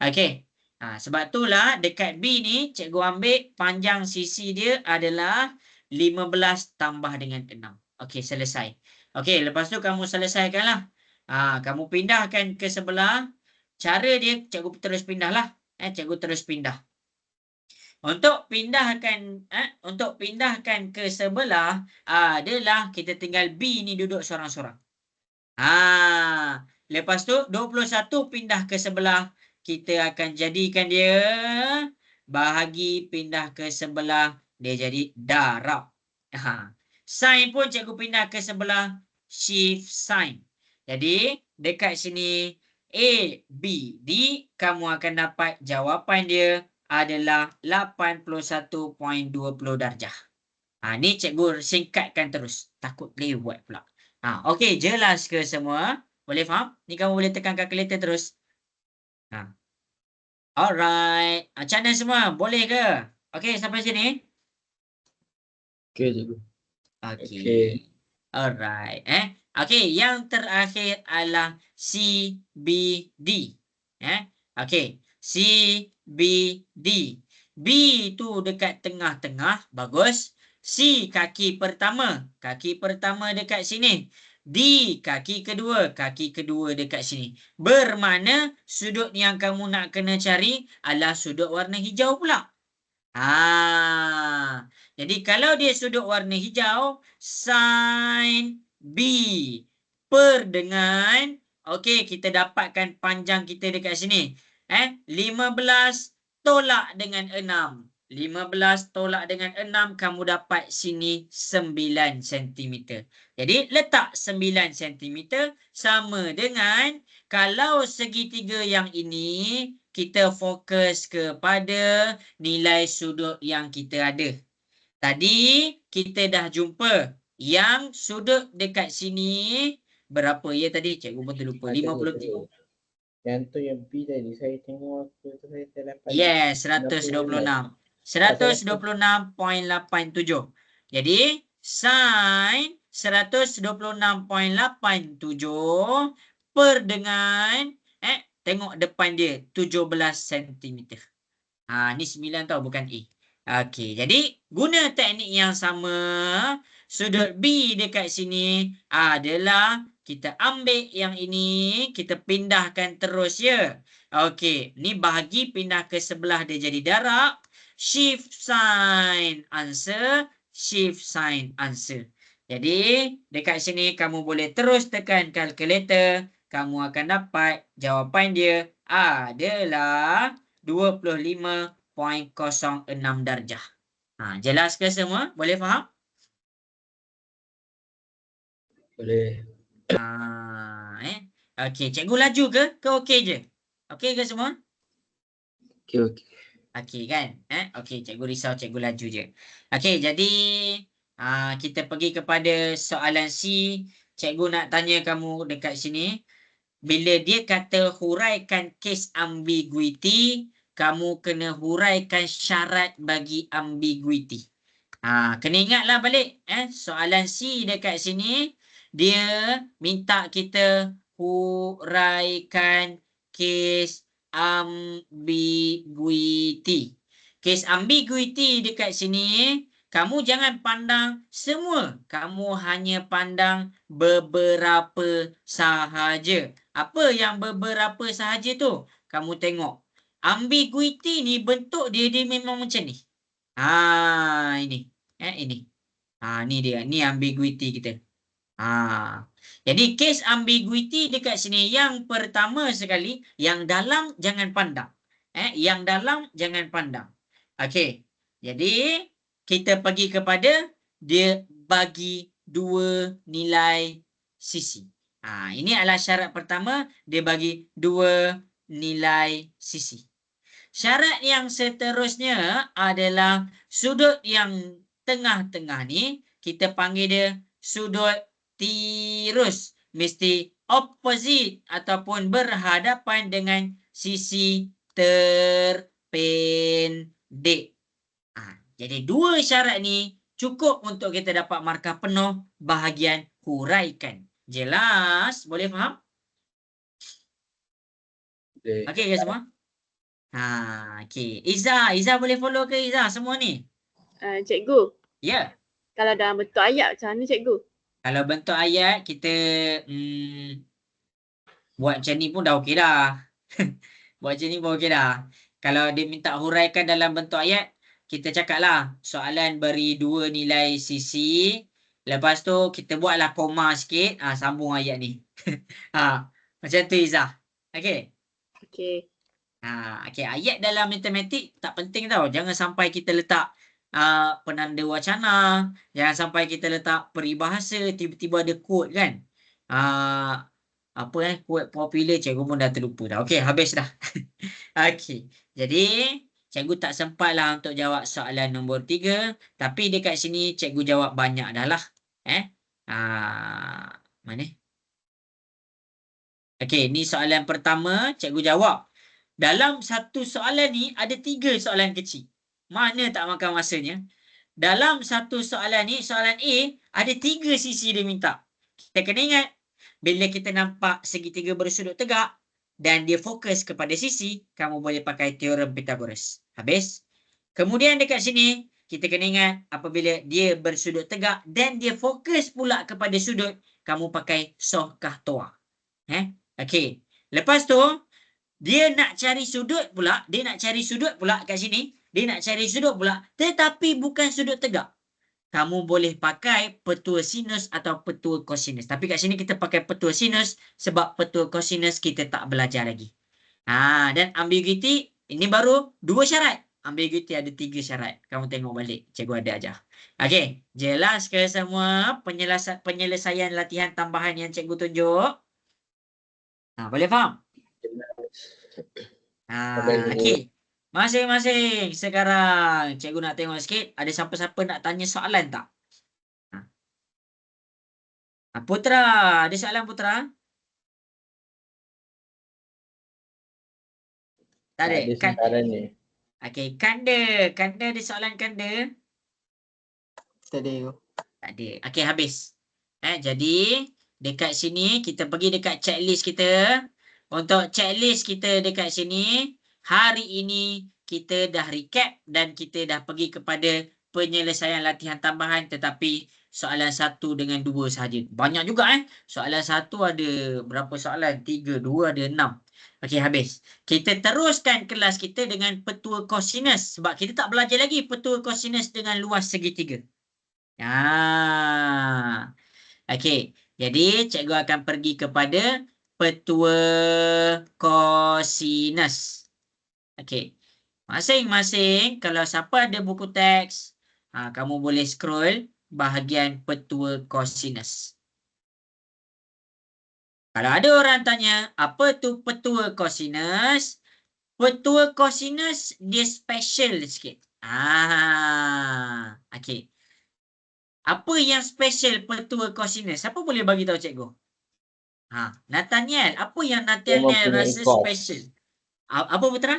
Okey. Sebab itulah dekat B ni cikgu ambil panjang sisi dia adalah 15 tambah dengan 6. Okey, selesai. Okey, lepas tu kamu selesaikanlah. Kamu pindahkan ke sebelah. Cara dia cikgu terus pindahlah. Cikgu terus pindah. Untuk pindahkan ke sebelah adalah kita tinggal B ni duduk seorang-seorang. Lepas tu 21 pindah ke sebelah. Kita akan jadikan dia bahagi pindah ke sebelah. Dia jadi darab. Sin pun cikgu pindah ke sebelah. Shift sin. Jadi dekat sini A, B, D. Kamu akan dapat jawapan dia adalah 81.20 darjah. Ni cikgu singkatkan terus. Takut lewat pula. Okey, jelas ke semua? Boleh faham? Ni kamu boleh tekan kalkulator terus. Alright. Macam mana semua? Boleh ke? Okey, sampai sini? Okey, cikgu. Okey. Alright. Okey, yang terakhir adalah CBD. Okey, CBD. B tu dekat tengah-tengah. Bagus. C kaki pertama. Kaki pertama dekat sini. D kaki kedua. Kaki kedua dekat sini. Bermakna sudut yang kamu nak kena cari adalah sudut warna hijau pula. Jadi kalau dia sudut warna hijau, sin B per dengan, okey, kita dapatkan panjang kita dekat sini. 15 tolak dengan 6. 15 tolak dengan 6, kamu dapat sini 9 cm. Jadi letak 9 cm sama dengan kalau segitiga yang ini kita fokus kepada nilai sudut yang kita ada. Tadi kita dah jumpa yang sudut dekat sini berapa ya tadi? Cikgu pun terlupa. 53. Yang tu yang B tadi saya tengok saya terdapat. Yes, 126. 126.87. Jadi sin 126.87 per dengan tengok depan dia 17 cm. Ni 9 tau, bukan A. Okey, jadi guna teknik yang sama. Sudut B dekat sini adalah kita ambil yang ini, kita pindahkan terus ya. Okey, ni bahagi pindah ke sebelah dia jadi darab. Shift sign answer. Shift sign answer. Jadi dekat sini kamu boleh terus tekan kalkulator. Kamu akan dapat jawapan dia adalah 25.06 darjah. Jelas ke semua? Boleh faham? Boleh. Okey, cikgu laju ke? Ke okey je? Okey ke semua? Okey. Okey kan? Okey, cikgu risau cikgu laju je. Okey, jadi kita pergi kepada soalan C. Cikgu nak tanya kamu dekat sini. Bila dia kata huraikan kes ambiguity, kamu kena huraikan syarat bagi ambiguity. Kena ingatlah balik. Soalan C dekat sini, dia minta kita huraikan kes ambiguity. Kes ambiguity dekat sini, kamu jangan pandang semua. Kamu hanya pandang beberapa sahaja. Apa yang beberapa sahaja tu? Kamu tengok. Ambiguity ni bentuk dia memang macam ni. Ini. Ini. Ni dia. Ni ambiguity kita. Jadi kes ambiguity dekat sini, yang pertama sekali, yang dalam jangan pandang. Yang dalam jangan pandang. Okey. Jadi kita pergi kepada dia bagi dua nilai sisi. Ini adalah syarat pertama, dia bagi dua nilai sisi. Syarat yang seterusnya adalah sudut yang tengah-tengah ni, kita panggil dia sudut tirus. Mesti opposite ataupun berhadapan dengan sisi terpendek. Jadi dua syarat ni cukup untuk kita dapat markah penuh bahagian huraikan. Jelas? Boleh faham? Boleh. Okey ke semua? Okey. Iza boleh follow ke Iza semua ni? Cikgu, Ya. kalau dalam bentuk ayat macam mana cikgu? Kalau bentuk ayat kita buat macam ni pun dah okey dah. Buat macam ni pun okey dah. Kalau dia minta huraikan dalam bentuk ayat, kita cakap lah soalan beri dua nilai sisi. Lepas tu kita buatlah koma sikit. Sambung ayat ni. Macam tu Izzah. Okey. Okey. Okey, ayat dalam matematik tak penting tau. Jangan sampai kita letak penanda wacana. Jangan sampai kita letak peribahasa. Tiba-tiba ada quote kan. Quote popular, cikgu pun dah terlupa dah. Okey, habis dah. Okey. Jadi, cikgu tak sempat lah untuk jawab soalan nombor 3. Tapi dekat sini cikgu jawab banyak dah lah. Mana? Okey, ni soalan pertama cikgu jawab. Dalam satu soalan ni ada 3 soalan kecil. Mana tak makan masanya? Dalam satu soalan ni, soalan A, ada 3 sisi dia minta. Kita kena ingat, bila kita nampak segitiga bersudut tegak dan dia fokus kepada sisi, kamu boleh pakai teorem Pythagoras. Habis. Kemudian dekat sini, kita kena ingat apabila dia bersudut tegak dan dia fokus pula kepada sudut, kamu pakai Sohkah Toa. Okey. Lepas tu, dia nak cari sudut pula kat sini. Dia nak cari sudut pula, tetapi bukan sudut tegak. Kamu boleh pakai petua sinus atau petua kosinus. Tapi kat sini kita pakai petua sinus sebab petua kosinus kita tak belajar lagi. Dan ambiguity, ini baru 2 syarat. Ambiguity ada 3 syarat. Kamu tengok balik. Cikgu ada ajar. Okey. Jelas ke semua penyelesaian latihan tambahan yang cikgu tunjuk? Boleh faham? Okey. Masing-masing sekarang cikgu nak tengok sikit ada siapa-siapa nak tanya soalan tak? Putra, ada soalan Putra? Tak ada. Ada sekarang ni. Okey, Kanda ada soalan Kanda? Tak ada. Tak ada. Okey, habis. Jadi dekat sini kita pergi dekat checklist kita. Untuk checklist kita dekat sini, hari ini kita dah recap dan kita dah pergi kepada penyelesaian latihan tambahan, tetapi soalan 1 dengan 2 sahaja. Banyak juga Soalan 1 ada berapa soalan? 3, 2 ada 6. Okey, habis. Kita teruskan kelas kita dengan petua kosinus sebab kita tak belajar lagi petua kosinus dengan luas segitiga. Okey. Jadi cikgu akan pergi kepada petua kosinus. Okey. Masing-masing kalau siapa ada buku teks, kamu boleh scroll bahagian petua kosinus. Kalau ada orang tanya, apa tu petua kosinus? petua kosinus dia special sikit. Okey. Apa yang special petua kosinus? Siapa boleh bagi tahu cikgu? Nathaniel, apa yang Nathaniel mempunyai rasa cos. special? Apa Putra?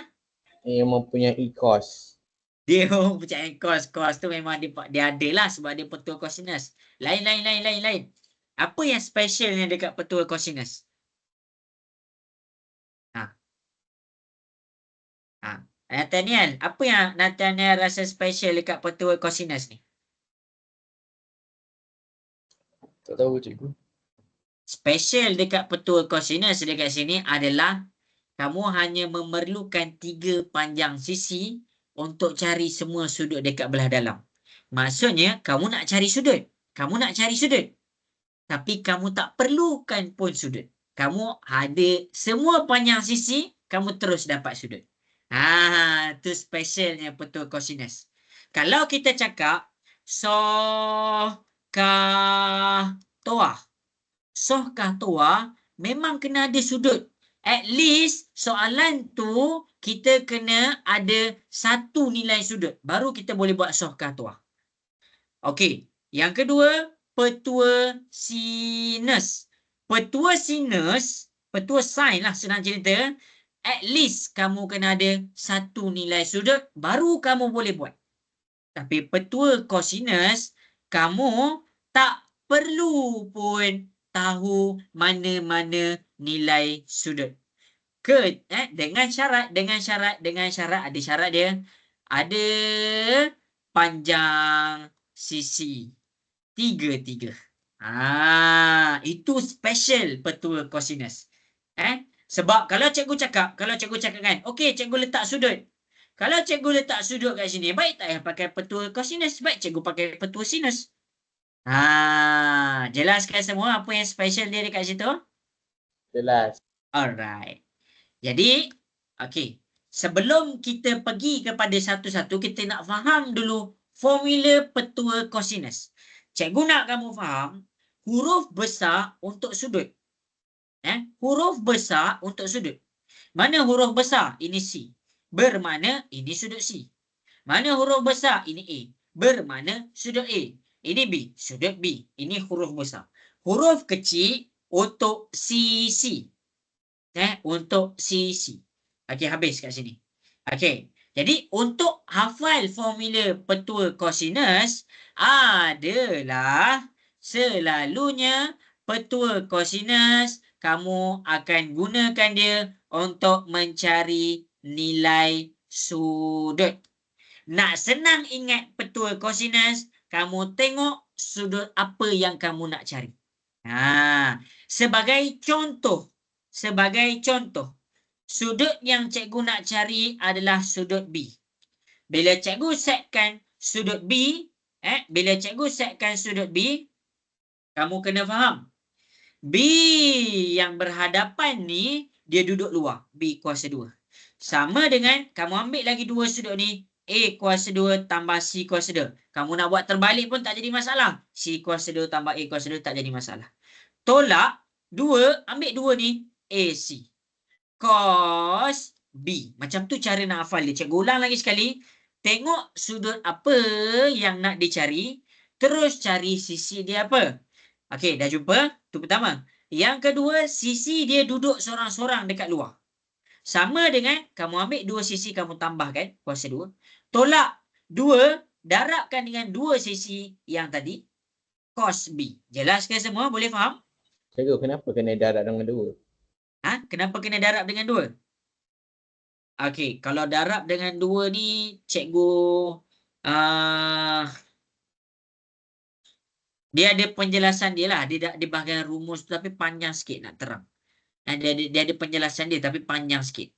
Ia mempunyai cos. Dia mempunyai kos tu memang dia ada lah sebab dia petua kosinus. Lain. Apa yang specialnya dekat petua kosinus? Nathaniel, apa yang Nathaniel rasa special dekat petua kosinus ni? Tak tahu cikgu. Special dekat petua kosinus dekat sini adalah kamu hanya memerlukan 3 panjang sisi untuk cari semua sudut dekat belah dalam. Maksudnya kamu nak cari sudut. Tapi kamu tak perlukan pun sudut. Kamu ada semua panjang sisi, kamu terus dapat sudut. Tu specialnya petua kosinus. Kalau kita cakap soh kah toa memang kena ada sudut. At least soalan tu kita kena ada satu nilai sudut. Baru kita boleh buat soh kah toa. Okey. Yang kedua, petua sinus. Petua sin lah senang cerita. At least kamu kena ada satu nilai sudut, baru kamu boleh buat. Tapi petua kosinus, kamu tak perlu pun tahu mana-mana nilai sudut. Dengan syarat ada syarat dia. Ada panjang sisi 3. Itu special petua kosinus. Sebab kalau cikgu cakap kan, okey cikgu letak sudut. Kalau cikgu letak sudut kat sini, baik tak payah pakai petua kosinus, baik cikgu pakai petua sinus. Jelaskan semua apa yang special dia dekat situ? Jelas. Alright. Jadi, okey. Sebelum kita pergi kepada satu-satu, kita nak faham dulu formula petua kosinus. Cikgu nak kamu faham huruf besar untuk sudut. Huruf besar untuk sudut. Mana huruf besar? Ini C. Bermakna ini sudut C. Mana huruf besar? Ini A. Bermakna sudut A. Ini B. Sudut B. Ini huruf besar. Huruf kecil untuk CC. Untuk CC. Okey, habis kat sini. Okey. Jadi, untuk hafal formula petua kosinus adalah selalunya petua kosinus kamu akan gunakan dia untuk mencari nilai sudut. Nak senang ingat petua kosinus, kamu tengok sudut apa yang kamu nak cari. Sebagai contoh, sudut yang cikgu nak cari adalah sudut B. Bila cikgu setkan sudut B, kamu kena faham. B yang berhadapan ni, dia duduk luar. B kuasa 2. Sama dengan, kamu ambil lagi 2 sudut ni. A kuasa 2 tambah C kuasa 2. Kamu nak buat terbalik pun tak jadi masalah. C kuasa 2 tambah A kuasa 2 tak jadi masalah. Tolak 2, ambil 2 ni. AC. Cos B. Macam tu cara nak hafal dia. Cikgu ulang lagi sekali. Tengok sudut apa yang nak dicari. Terus cari sisi dia apa. Okey, dah jumpa? Tu pertama. Yang kedua, sisi dia duduk sorang-sorang dekat luar. Sama dengan kamu ambil 2 sisi, kamu tambahkan kuasa 2. Tolak 2, darabkan dengan 2 sisi yang tadi. Cos B. Jelaskan semua? Boleh faham? Cikgu, kenapa kena darab dengan 2? Kenapa kena darab dengan 2? Okey, kalau darab dengan 2 ni, cikgu dia ada penjelasan dia lah. Dia di bahagian rumus tu tapi panjang sikit nak terang. Dia ada penjelasan dia tapi panjang sikit.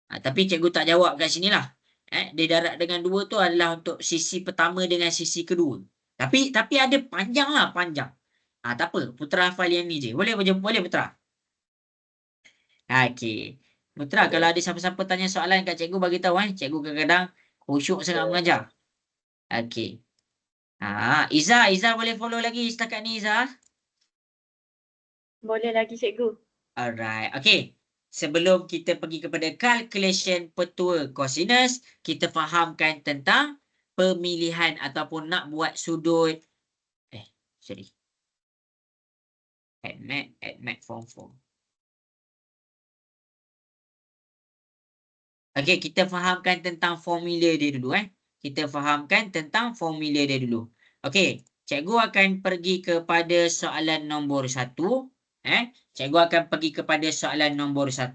Tapi cikgu tak jawab kat sini lah. Dia darab dengan 2 tu adalah untuk sisi pertama dengan sisi kedua. Tapi ada panjang lah, panjang. Tak apa, Putra hafal yang ni je. Boleh Putra? Okey. Putra, kalau ada siapa-siapa tanya soalan kat cikgu, bagi tahu. Cikgu kadang-kadang khusyuk sangat mengajar. Okey. Iza boleh follow lagi setakat ni, Iza? Boleh lagi cikgu. Alright. Okey. sebelum kita pergi kepada calculation petua cosinus, kita fahamkan tentang pemilihan ataupun nak buat sudut. Admat form 4. Okey, kita fahamkan tentang formula dia dulu. Kita fahamkan tentang formula dia dulu. Okey, cikgu akan pergi kepada soalan nombor 1. Cikgu akan pergi kepada soalan nombor 1.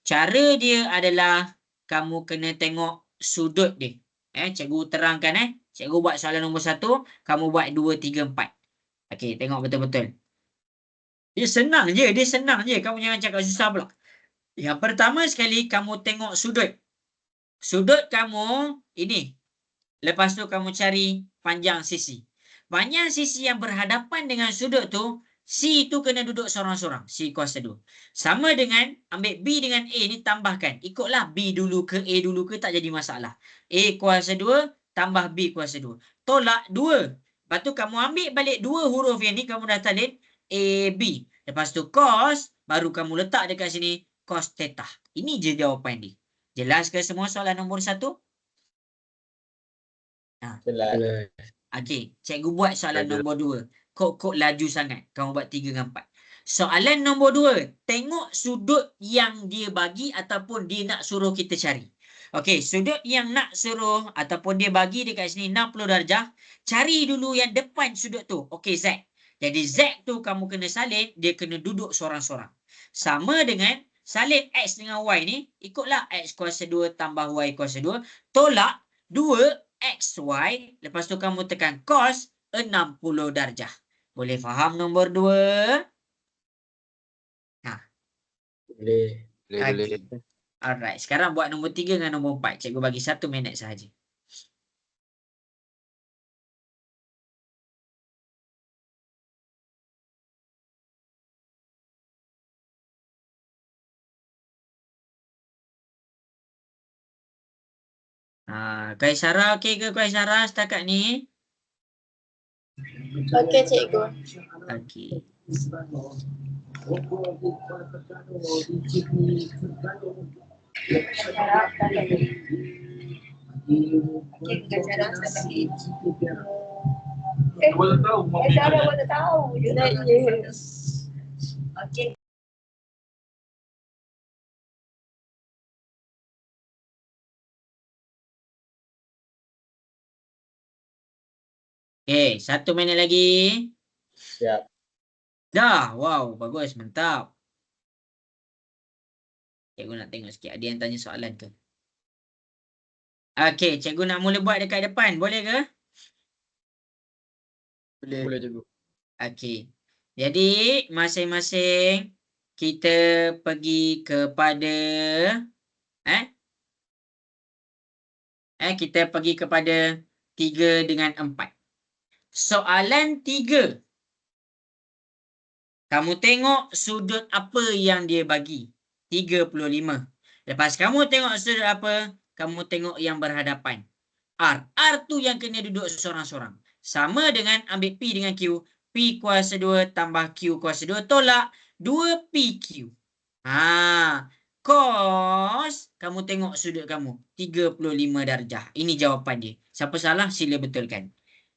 Cara dia adalah kamu kena tengok sudut dia. Cikgu terangkan. Cikgu buat soalan nombor 1, kamu buat 2, 3, 4. Okey, tengok betul-betul. Dia senang je. Kamu jangan cakap susah pula. Yang pertama sekali, kamu tengok sudut. Sudut kamu ini. Lepas tu kamu cari panjang sisi. Panjang sisi yang berhadapan dengan sudut tu, C tu kena duduk sorang-sorang. C kuasa 2. Sama dengan ambil B dengan A ni tambahkan. Ikutlah B dulu ke A dulu ke, tak jadi masalah. A kuasa 2 tambah B kuasa 2. Tolak 2. Lepas tu kamu ambil balik 2 huruf yang ni, kamu dah talin A, B. Lepas tu cos, baru kamu letak dekat sini cos theta. Ini je jawapan dia. Jelas ke semua soalan nombor 1? Jelas. Okey, cikgu buat soalan nombor 2. Kok laju sangat. Kamu buat 3 dengan 4. Soalan nombor 2. Tengok sudut yang dia bagi ataupun dia nak suruh kita cari. Okey, sudut yang nak suruh ataupun dia bagi dekat sini 60 darjah. Cari dulu yang depan sudut tu. Okey, Z. Jadi Z tu kamu kena salin, dia kena duduk sorang-sorang. Sama dengan salin X dengan Y ni, ikutlah X kuasa 2 tambah Y kuasa 2. Tolak 2XY. Lepas tu kamu tekan cos 60 darjah. Boleh faham nombor 2? Boleh. Okey. Alright. Sekarang buat nombor 3 dengan nombor 4. Cikgu bagi 1 minit sahaja. Kaisara okey ke Kaisara setakat ni? Okey, cikgu. Okey. Saya boleh tahu je. Okey. Okey, 1 minit lagi. Siap. Dah. Wow, bagus, mantap. Cikgu nak tengok sikit ada yang tanya soalan ke? Okey, cikgu nak mula buat dekat depan. Boleh ke? Boleh cikgu. Okey. Jadi, masing-masing kita pergi kepada kita pergi kepada 3 dengan 4. Soalan 3. Kamu tengok sudut apa yang dia bagi. 35. Lepas kamu tengok sudut apa, kamu tengok yang berhadapan. R. R tu yang kena duduk sorang-sorang. Sama dengan ambil P dengan Q. P kuasa 2 tambah Q kuasa 2 tolak 2PQ. Cos, kamu tengok sudut kamu. 35 darjah. Ini jawapan dia. Siapa salah, sila betulkan.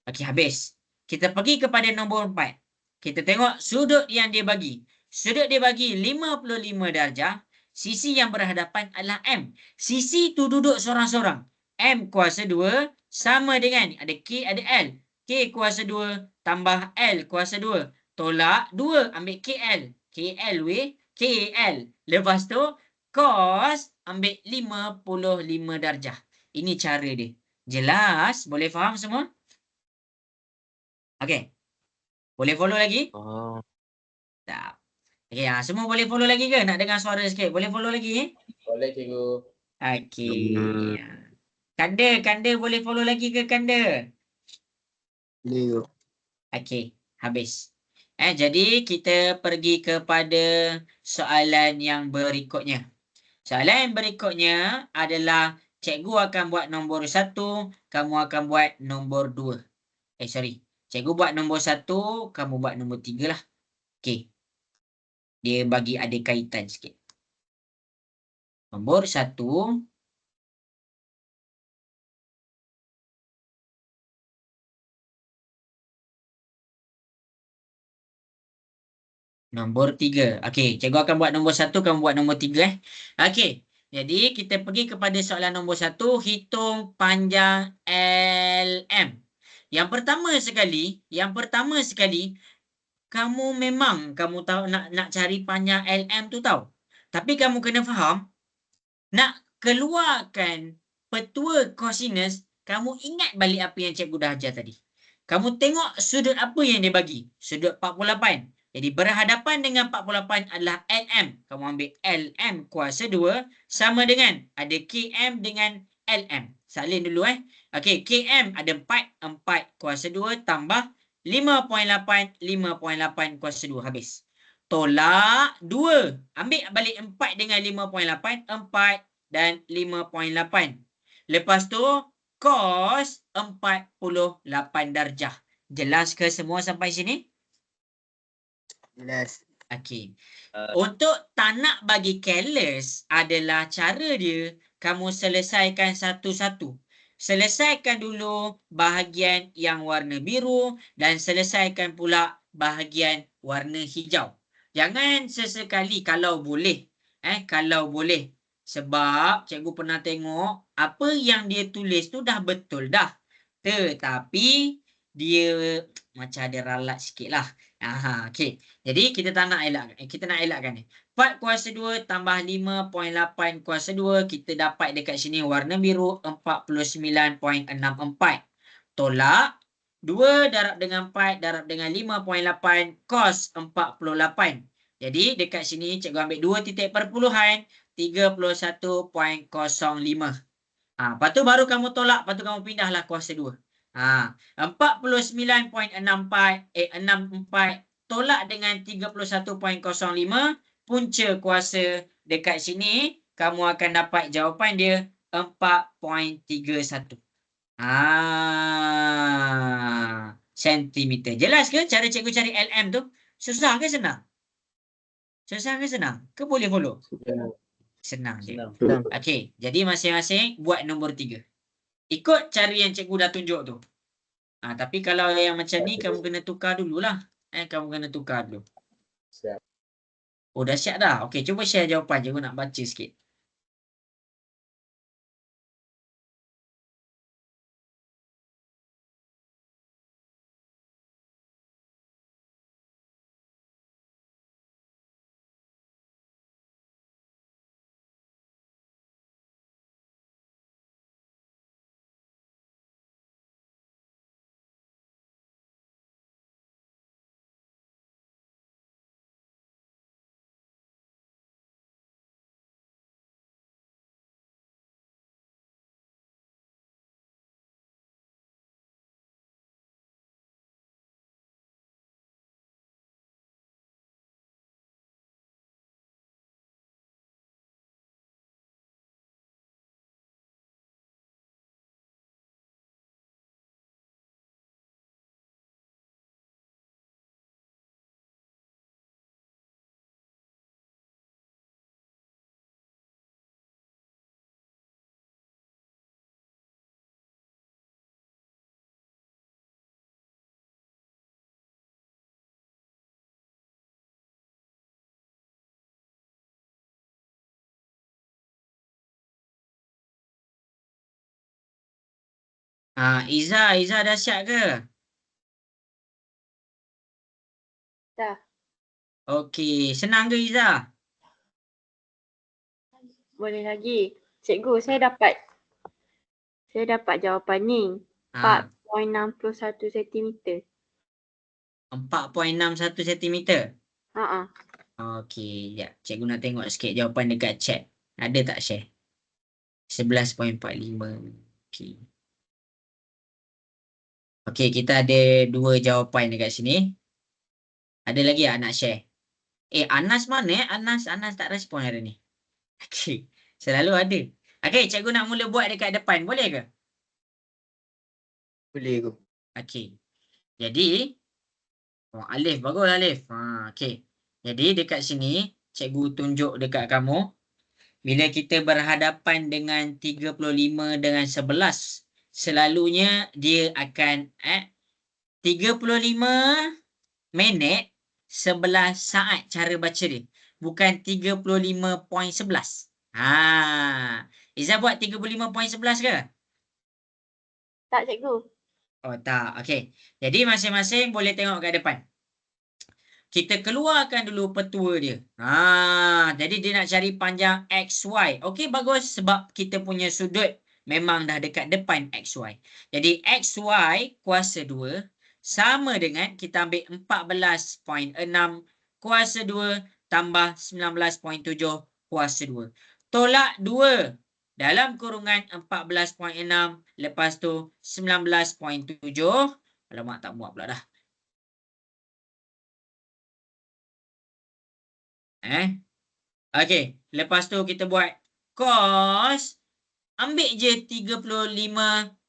Okey, habis. Kita pergi kepada nombor 4. Kita tengok sudut yang dia bagi. Sudut dia bagi 55 darjah. Sisi yang berhadapan adalah M. Sisi tu duduk sorang-sorang. M kuasa 2 sama dengan ada K ada L. K kuasa 2 tambah L kuasa 2. Tolak 2 ambil KL. KL weh. KL. Lepas tu cos ambil 55 darjah. Ini cara dia. Jelas? Boleh faham semua? Okey. Boleh follow lagi? Tak. Okey, semua boleh follow lagi ke? Nak dengar suara sikit. Boleh follow lagi? Boleh cikgu. Okey. Kanda boleh follow lagi ke Kanda? Boleh. Okey, habis. Jadi kita pergi kepada soalan yang berikutnya. Soalan yang berikutnya adalah cikgu akan buat nombor 1, kamu akan buat nombor 2. Cikgu buat nombor 1, kamu buat nombor 3 lah. Okey. Dia bagi ada kaitan sikit. Nombor 1. Nombor 3. Okey, cikgu akan buat nombor 1, kamu buat nombor 3 Okey. Jadi kita pergi kepada soalan nombor 1, hitung panjang LM. Yang pertama sekali, kamu memang kamu tahu nak cari panjang LM tu tahu. Tapi kamu kena faham, nak keluarkan petua kosinus, kamu ingat balik apa yang cikgu dah ajar tadi. Kamu tengok sudut apa yang dia bagi. Sudut 48. Jadi berhadapan dengan 48 adalah LM. Kamu ambil LM kuasa 2 sama dengan ada KM dengan LM. Salin dulu Okey, KM ada 4 kuasa 2 tambah 5.8 kuasa 2 habis. Tolak 2. Ambil balik 4 dengan 5.8, 4 dan 5.8. Lepas tu cos 48 darjah. Jelas ke semua sampai sini? Jelas. Okey. Untuk tak nak bagi careless adalah cara dia, kamu selesaikan satu-satu. Selesaikan dulu bahagian yang warna biru dan selesaikan pula bahagian warna hijau. Jangan sesekali kalau boleh. Kalau boleh. Sebab cikgu pernah tengok apa yang dia tulis tu dah betul dah. Tetapi dia macam ada ralat sikit lah. Okey. Jadi kita tak nak elakkan ni. 4 kuasa 2 tambah 5.8 kuasa 2. Kita dapat dekat sini warna biru 49.64. Tolak 2 darab dengan 4 darab dengan 5.8 cos 48. Jadi dekat sini cikgu ambil 2 titik perpuluhan 31.05. Lepas tu baru kamu tolak, lepas tu kamu pindahlah kuasa 2. 49.64 tolak dengan 31.05, punca kuasa dekat sini kamu akan dapat jawapan dia 4.31 sentimeter. Jelas ke cara cikgu cari LM tu? Susah ke senang? Susah ke senang? Ke boleh follow? Senang je. Okey, jadi masing-masing buat nombor 3. Ikut cara yang cikgu dah tunjuk tu. Tapi kalau yang macam ni, kamu kena tukar dululah. Kamu kena tukar dulu. Siap. Oh, dah siap dah? Okey, cuba share jawapan. Cikgu nak baca sikit. Iza dah siap ke? Dah. Okey, senang ke Iza? Boleh lagi. Cikgu, saya dapat jawapan ni. 4.61 cm. 4.61 cm. Okey, ya. Cikgu nak tengok sikit jawapan dekat chat. Ada tak share? 11.45. Okey. Okey, kita ada 2 jawapan dekat sini. Ada lagi nak share? Anas mana Anas tak respon hari ni. Okey, selalu ada. Okey, cikgu nak mula buat dekat depan. Boleh ke? Boleh ke? Okey. Jadi, Alif, bagus Alif. Okey. Jadi dekat sini, cikgu tunjuk dekat kamu. bila kita berhadapan dengan 35 dengan 11, selalunya dia akan 35 minit 11 saat cara baca dia. Bukan 35.11. Izzah buat 35.11 ke? Tak cikgu. Oh tak, okey. Jadi masing-masing boleh tengok kat depan. Kita keluarkan dulu petua dia. Jadi dia nak cari panjang XY. Okey, bagus sebab kita punya sudut memang dah dekat depan XY. Jadi XY kuasa 2 sama dengan kita ambil 14.6 kuasa 2 tambah 19.7 kuasa 2. Tolak 2 dalam kurungan 14.6 lepas tu 19.7. Alamak, tak muat pula dah. Okey, lepas tu kita buat cos, ambil je 35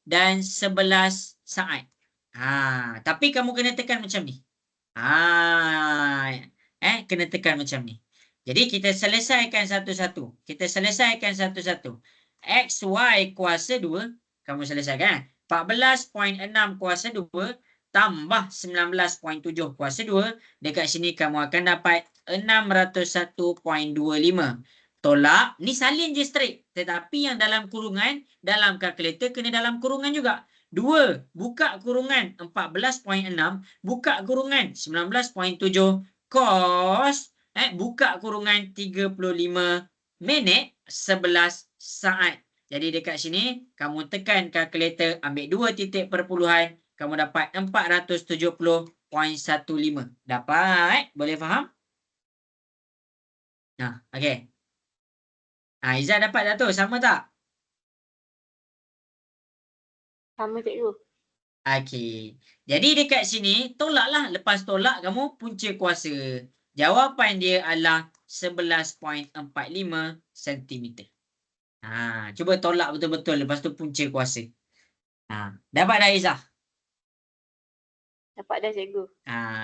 dan 11 saat. Tapi kamu kena tekan macam ni. Kena tekan macam ni. Jadi kita selesaikan satu-satu. XY kuasa 2, kamu selesaikan. 14.6 kuasa 2 tambah 19.7 kuasa 2. Dekat sini kamu akan dapat 601.25. Tolak, ni salin je straight. Tetapi yang dalam kurungan, dalam kalkulator kena dalam kurungan juga. 2, buka kurungan 14.6, buka kurungan 19.7, cos, buka kurungan 35 minit 11 saat. Jadi dekat sini, kamu tekan kalkulator, ambil 2 titik perpuluhan, kamu dapat 470.15. Dapat? Boleh faham? Okey. Izzah dapat tak tu? Sama tak? Sama cikgu. Okey. Jadi dekat sini, tolaklah. Lepas tolak, kamu punca kuasa. Jawapan dia adalah 11.45 cm. Cuba tolak betul-betul. Lepas tu punca kuasa. Dapat dah Izzah? Dapat dah cikgu.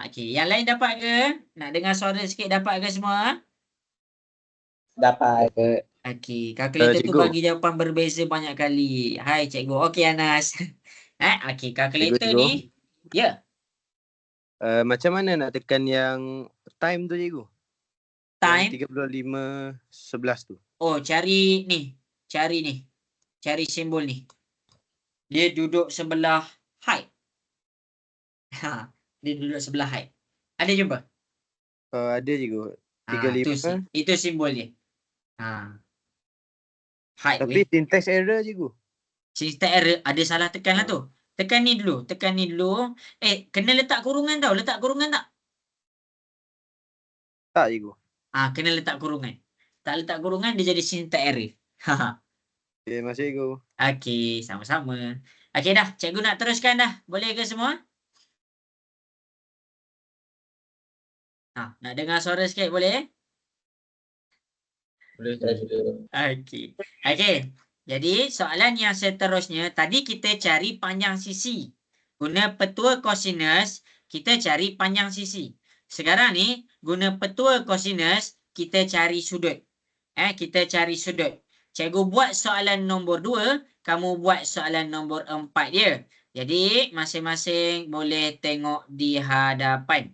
Okey. Yang lain dapat ke? Nak dengar suara sikit, dapat ke semua? Dapat. Okey. Kalkulator tu cikgu. bagi jawapan berbeza banyak kali. Hai cikgu. Okey Anas. Okey. Kalkulator Cikgu. ni. Ya. Macam mana nak tekan yang time tu cikgu? Time. Yang 35.11 tu. Oh, cari ni. Cari simbol ni. Dia duduk sebelah height. Dia duduk sebelah height. Ada jumpa? Ada cikgu. 35. Itu simbol dia. Height. Tapi syntax error cikgu. Syntax error. Ada salah tekan lah tu. Tekan ni dulu. Kena letak kurungan tau. Letak kurungan tak? Tak cikgu. Kena letak kurungan. Tak letak kurungan, dia jadi syntax error. Okay, masih cikgu. Okey, sama-sama. Okey dah, cikgu nak teruskan dah. Boleh ke semua? Nak dengar suara sikit boleh? Boleh cikgu. Okey. Jadi soalan yang seterusnya, tadi kita cari panjang sisi. Guna petua kosinus, kita cari panjang sisi. Sekarang ni, guna petua kosinus, kita cari sudut. Kita cari sudut. Cikgu buat soalan nombor 2, kamu buat soalan nombor 4 dia. Jadi, masing-masing boleh tengok di hadapan.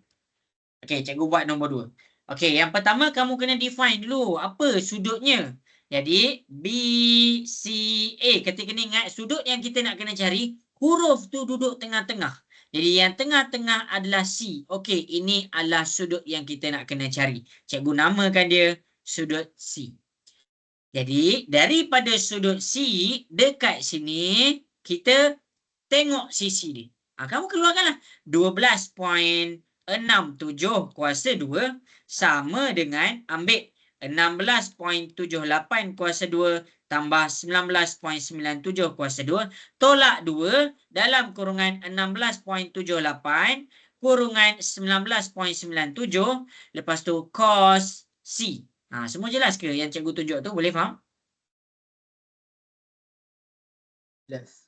Okey, cikgu buat nombor 2. Okey, yang pertama kamu kena define dulu apa sudutnya. Jadi, BCA. Ketika ni ingat sudut yang kita nak kena cari, huruf tu duduk tengah-tengah. Jadi, yang tengah-tengah adalah C. Okey, ini adalah sudut yang kita nak kena cari. Cikgu namakan dia sudut C. Jadi, daripada sudut C, dekat sini, kita tengok sisi dia. Kamu keluarkanlah. 12.67 kuasa 2 sama dengan ambil 16.78 kuasa 2 tambah 19.97 kuasa 2. Tolak 2 dalam kurungan 16.78 kurungan 19.97. Lepas tu cos C. Semua jelas ke yang cikgu tunjuk tu? Boleh faham? Yes.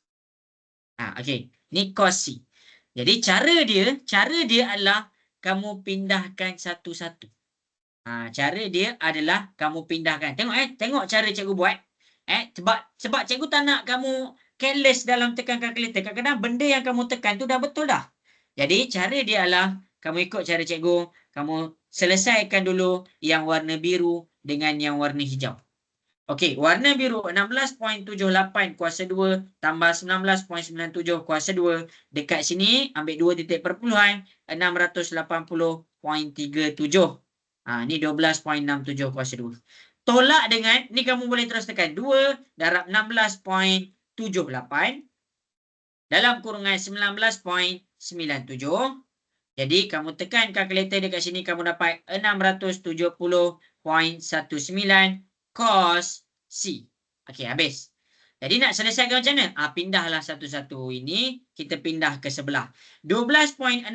Okey. Ni cos C. Jadi cara dia adalah kamu pindahkan satu-satu. Cara dia adalah kamu pindahkan. Tengok cara cikgu buat. Sebab cikgu tak nak kamu careless dalam tekan kalkulator. Kadang-kadang benda yang kamu tekan tu dah betul dah. Jadi cara dia adalah kamu ikut cara cikgu, kamu selesaikan dulu yang warna biru dengan yang warna hijau. Okey, warna biru 16.78 kuasa 2 tambah 19.97 kuasa 2. Dekat sini ambil 2 titik perpuluhan 680.37. Ni 12.67 kuasa 2. Tolak dengan, ni kamu boleh terus tekan 2 darab 16.78 dalam kurungan 19.97. Jadi kamu tekan kalkulator dekat sini, kamu dapat 670.19 cos C. Okey, habis. Jadi nak selesaikan macam mana? Pindahlah satu-satu ini. Kita pindah ke sebelah. 12.67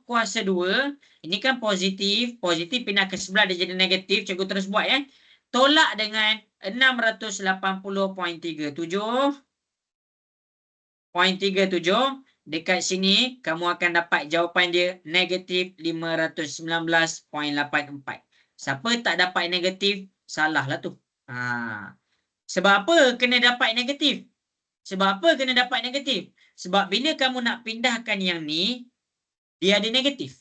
kuasa 2. Ini kan positif. Positif pindah ke sebelah dia jadi negatif. Cikgu terus buat ya. Tolak dengan 680.37. Dekat sini kamu akan dapat jawapan dia negatif 519.84. Siapa tak dapat negatif, salah lah tu. Sebab apa kena dapat negatif? Sebab bila kamu nak pindahkan yang ni, dia ada negatif.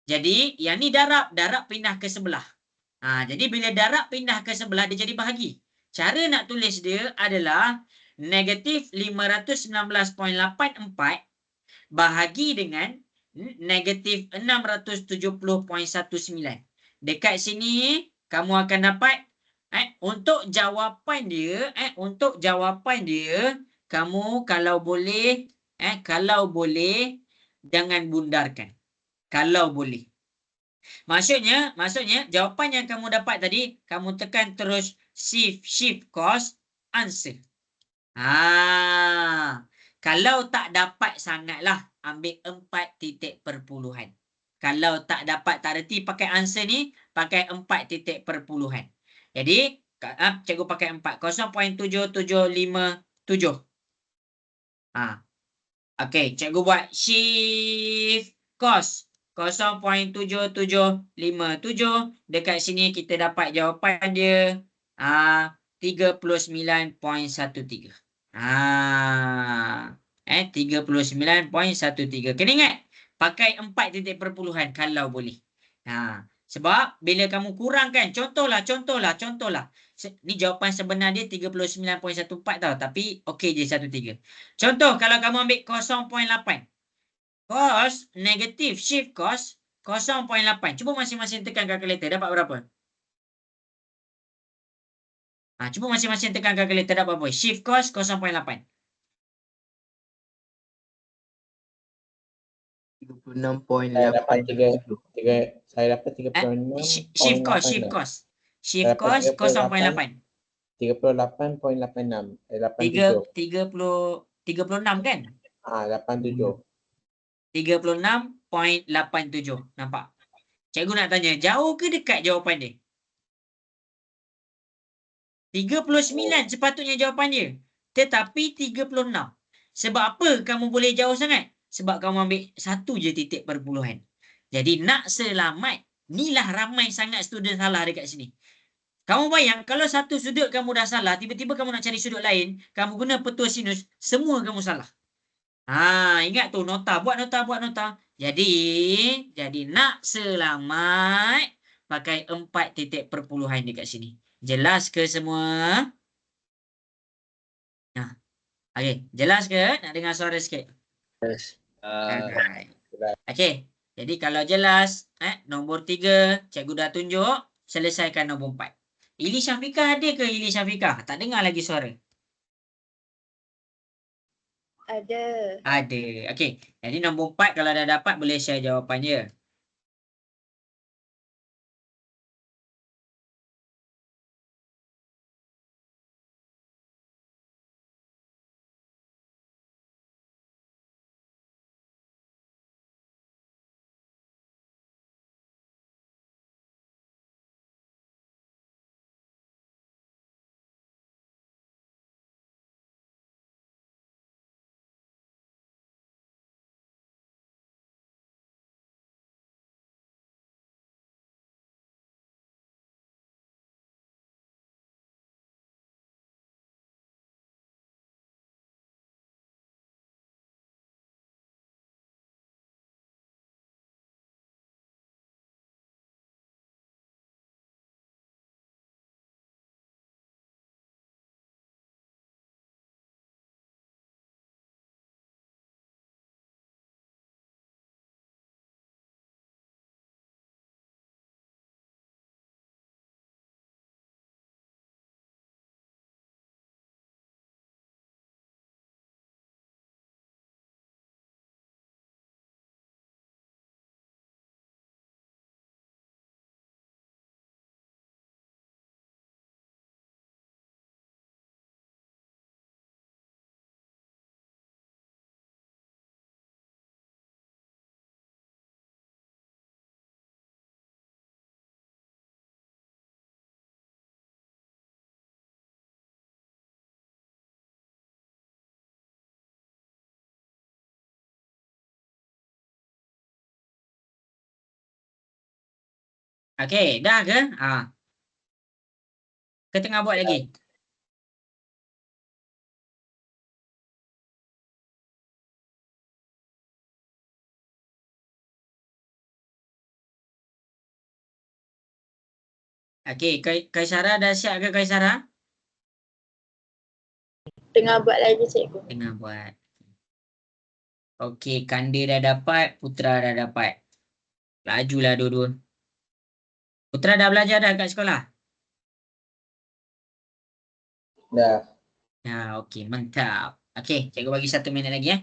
Jadi yang ni darab pindah ke sebelah. Jadi bila darab pindah ke sebelah, dia jadi bahagi. Cara nak tulis dia adalah negatif 519.84 bahagi dengan negatif 670.19. Dekat sini kamu akan dapat untuk jawapan dia kamu kalau boleh jangan bundarkan. Kalau boleh. Maksudnya jawapan yang kamu dapat tadi, kamu tekan terus shift cos answer. Kalau tak dapat sangatlah, ambil 4 titik perpuluhan. Kalau tak dapat, tak reti pakai answer ni, pakai 4 titik perpuluhan. Jadi, cikgu pakai 4. 0.7757. Okey, cikgu buat shift cos 0.7757. Dekat sini kita dapat jawapan dia 39.13. 39.13. Kena ingat, pakai 4 titik perpuluhan kalau boleh. Sebab bila kamu kurangkan, contohlah. Ni jawapan sebenar dia 39.14 tau. Tapi okey je 13. Contoh, kalau kamu ambil 0.8. Cos negatif shift cos 0.8. Cuba masing-masing tekan kalkulator. Dapat berapa? Cuba masing-masing tekan kalkulator. Dapat berapa? Shift cos 0.8. 36.87. Saya dapat 36.86. Shift cos 0.8. 38.86. 36 kan? 87. 36.87. Nampak? Cikgu nak tanya, jauh ke dekat jawapan dia? 39 sepatutnya jawapan dia. Tetapi 36. Sebab apa kamu boleh jauh sangat? Sebab kamu ambil satu je titik perpuluhan. Jadi nak selamat, inilah ramai sangat student salah dekat sini. Kamu bayang, kalau satu sudut kamu dah salah, tiba-tiba kamu nak cari sudut lain, kamu guna petua sinus, semua kamu salah. Ingat tu, nota. Buat nota. Jadi nak selamat, pakai 4 titik perpuluhan dekat sini. Jelas ke semua? Okey, jelas ke? Nak dengar suara sikit? Yes. Alright. Okey, jadi kalau jelas, nombor 3, cikgu dah tunjuk, selesaikan nombor 4. Ili Syafiqah ada ke Ili Syafiqah? Tak dengar lagi suara. Ada. Ada. Okey, jadi nombor 4 kalau dah dapat, boleh share jawapan dia. Okey, dah ke? Ke tengah buat lagi? Okey, Kaisara dah siap ke Kaisara? Tengah buat lagi cikgu. Tengah buat. Okey, Kanda dah dapat, Putra dah dapat. Lajulah dua-dua. Putra dah belajar dah kat sekolah? Dah. Ya, okey, mantap. Okey, cikgu bagi 1 minit lagi ya.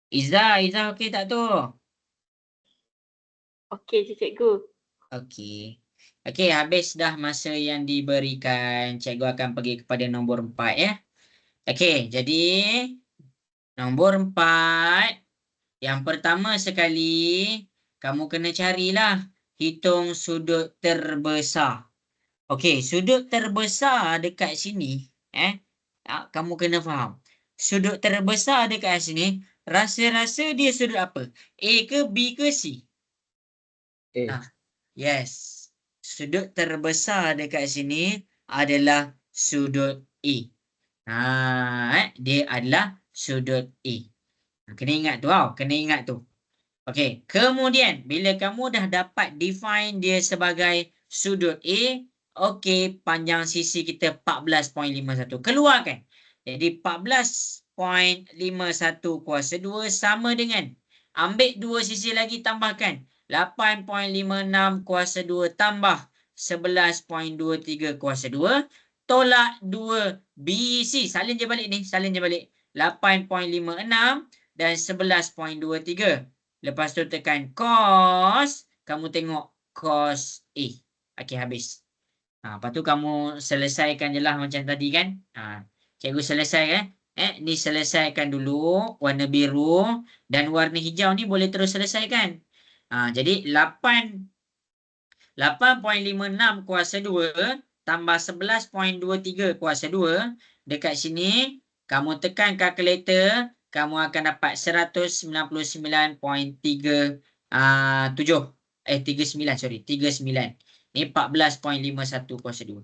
Izzah okey tak tu? Okey je cikgu. Okey. Okey, habis dah masa yang diberikan. Cikgu akan pergi kepada nombor 4 ya. Okey, jadi nombor 4. Yang pertama sekali, kamu kena carilah hitung sudut terbesar. Okey, sudut terbesar dekat sini, kamu kena faham. Sudut terbesar dekat sini, rasa-rasa dia sudut apa? A ke B ke C? A. Yes. Sudut terbesar dekat sini adalah sudut A. Dia adalah sudut A. Kena ingat tu tau, kena ingat tu. Okey, kemudian bila kamu dah dapat define dia sebagai sudut A, okey, panjang sisi kita 14.51. Keluarkan. Jadi 14.51 kuasa 2 sama dengan, ambil dua sisi lagi tambahkan. 8.56 kuasa 2 tambah 11.23 kuasa 2. Tolak 2 BC. Salin je balik ni, salin je balik. 8.56 dan 11.23. Lepas tu tekan cos. Kamu tengok cos A. Okey, habis. Lepas tu kamu selesaikan je lah macam tadi kan. Cikgu selesai ni selesaikan dulu. Warna biru. Dan warna hijau ni boleh terus selesaikan. Jadi 8.56 kuasa 2 tambah 11.23 kuasa 2. Dekat sini kamu tekan kalkulator. Kamu akan dapat 199.37. 39. Ni 14.51 kuasa 2.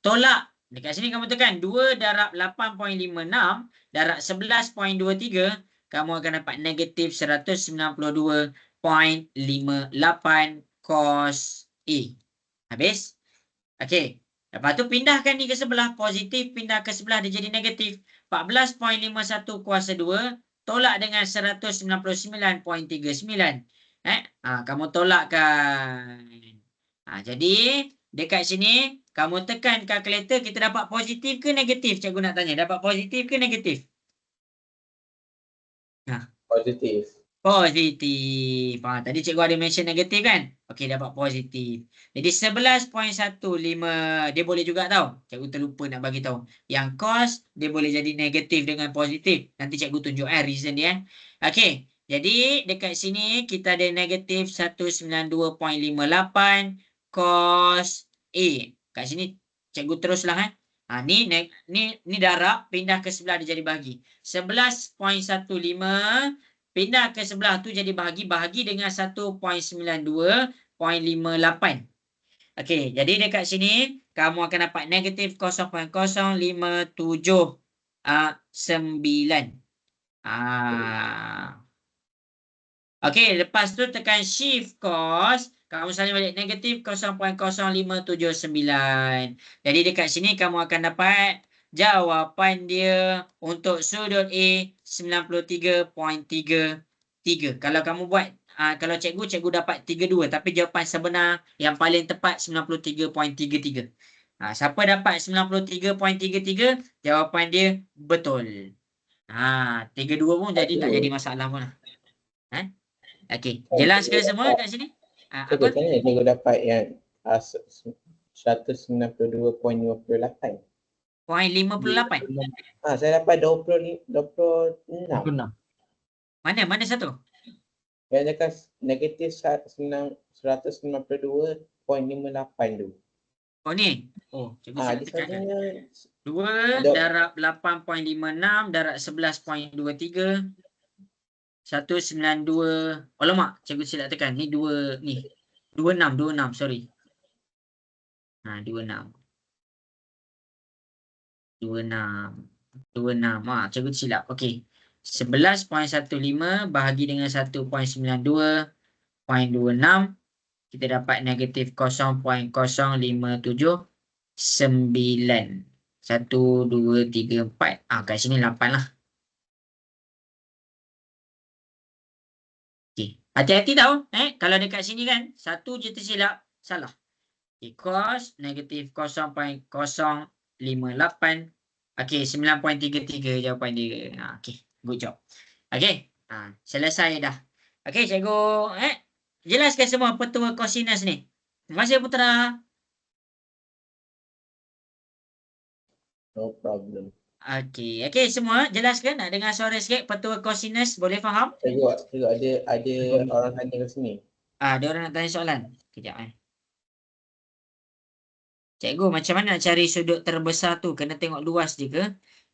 Tolak. Dekat sini kamu tekan 2 darab 8.56 darab 11.23. Kamu akan dapat negatif 192.58 cos A. Habis? Okey. Lepas tu pindahkan ni ke sebelah. Positif pindah ke sebelah dia jadi negatif. 14.51 kuasa 2 tolak dengan 199.39. Kamu tolakkan. Jadi dekat sini kamu tekan kalkulator, kita dapat positif ke negatif? Cikgu nak tanya, dapat positif ke negatif? Positif. Positif. Tadi cikgu ada mention negatif kan? Okey, dapat positif. Jadi 11.15 dia boleh juga tau. Cikgu terlupa nak bagi tahu. Yang cos dia boleh jadi negatif dengan positif. Nanti cikgu tunjuk reason dia. Okey. Jadi dekat sini kita ada negatif 192.58 cos A. Kat sini cikgu teruslah ni darab pindah ke sebelah dia jadi bahagi. 11.15 pindah ke sebelah tu jadi bahagi dengan 1.92.58. Okey, jadi dekat sini kamu akan dapat negatif 0.0579. Okey, lepas tu tekan shift cos. Kamu salin balik negatif 0.0579. Jadi dekat sini kamu akan dapat jawapan dia untuk sudut A 93.33. Kalau kamu buat, kalau cikgu dapat 32. Tapi jawapan sebenar yang paling tepat 93.33. Siapa dapat 93.33, jawapan dia betul. 32 pun jadi tak jadi masalah pun. Okey, jelas ke semua kat sini? Cikgu, macam mana cikgu dapat yang 192.58? 0.58. Saya dapat 26. Mana satu? Yang dekat negatif 192.58 tu. Oh ni. Oh, cikgu Ah, silap dia tekan kan. selalunya 2 Dok. darab 8.56 darab 11.23. 192. Oh lemak, cikgu silap tekan. Ni 2 ni. 26, sorry. 26. 26. Cikgu silap. Okey. 11.15 bahagi dengan 1.92.26. Kita dapat negatif 0.057 9. 1, 2, 3, 4. Kat sini 8 lah. Okey. Hati-hati tau. Kalau dekat sini kan, 1 je tersilap, salah. Okay, cos negatif 0.058. Okey, 9.33 jawapan dia. Okey, good job. Okey, selesai dah. Okey, cikgu jelaskan semua petua kosinus ni. Terima kasih Putra. No problem. Okey, semua jelaskan. Nak dengar suara sikit petua kosinus, boleh faham? Cikgu ada orang tanya ke sini. Ada orang nak tanya soalan. Kejap Cikgu, macam mana nak cari sudut terbesar tu? Kena tengok luas je ke?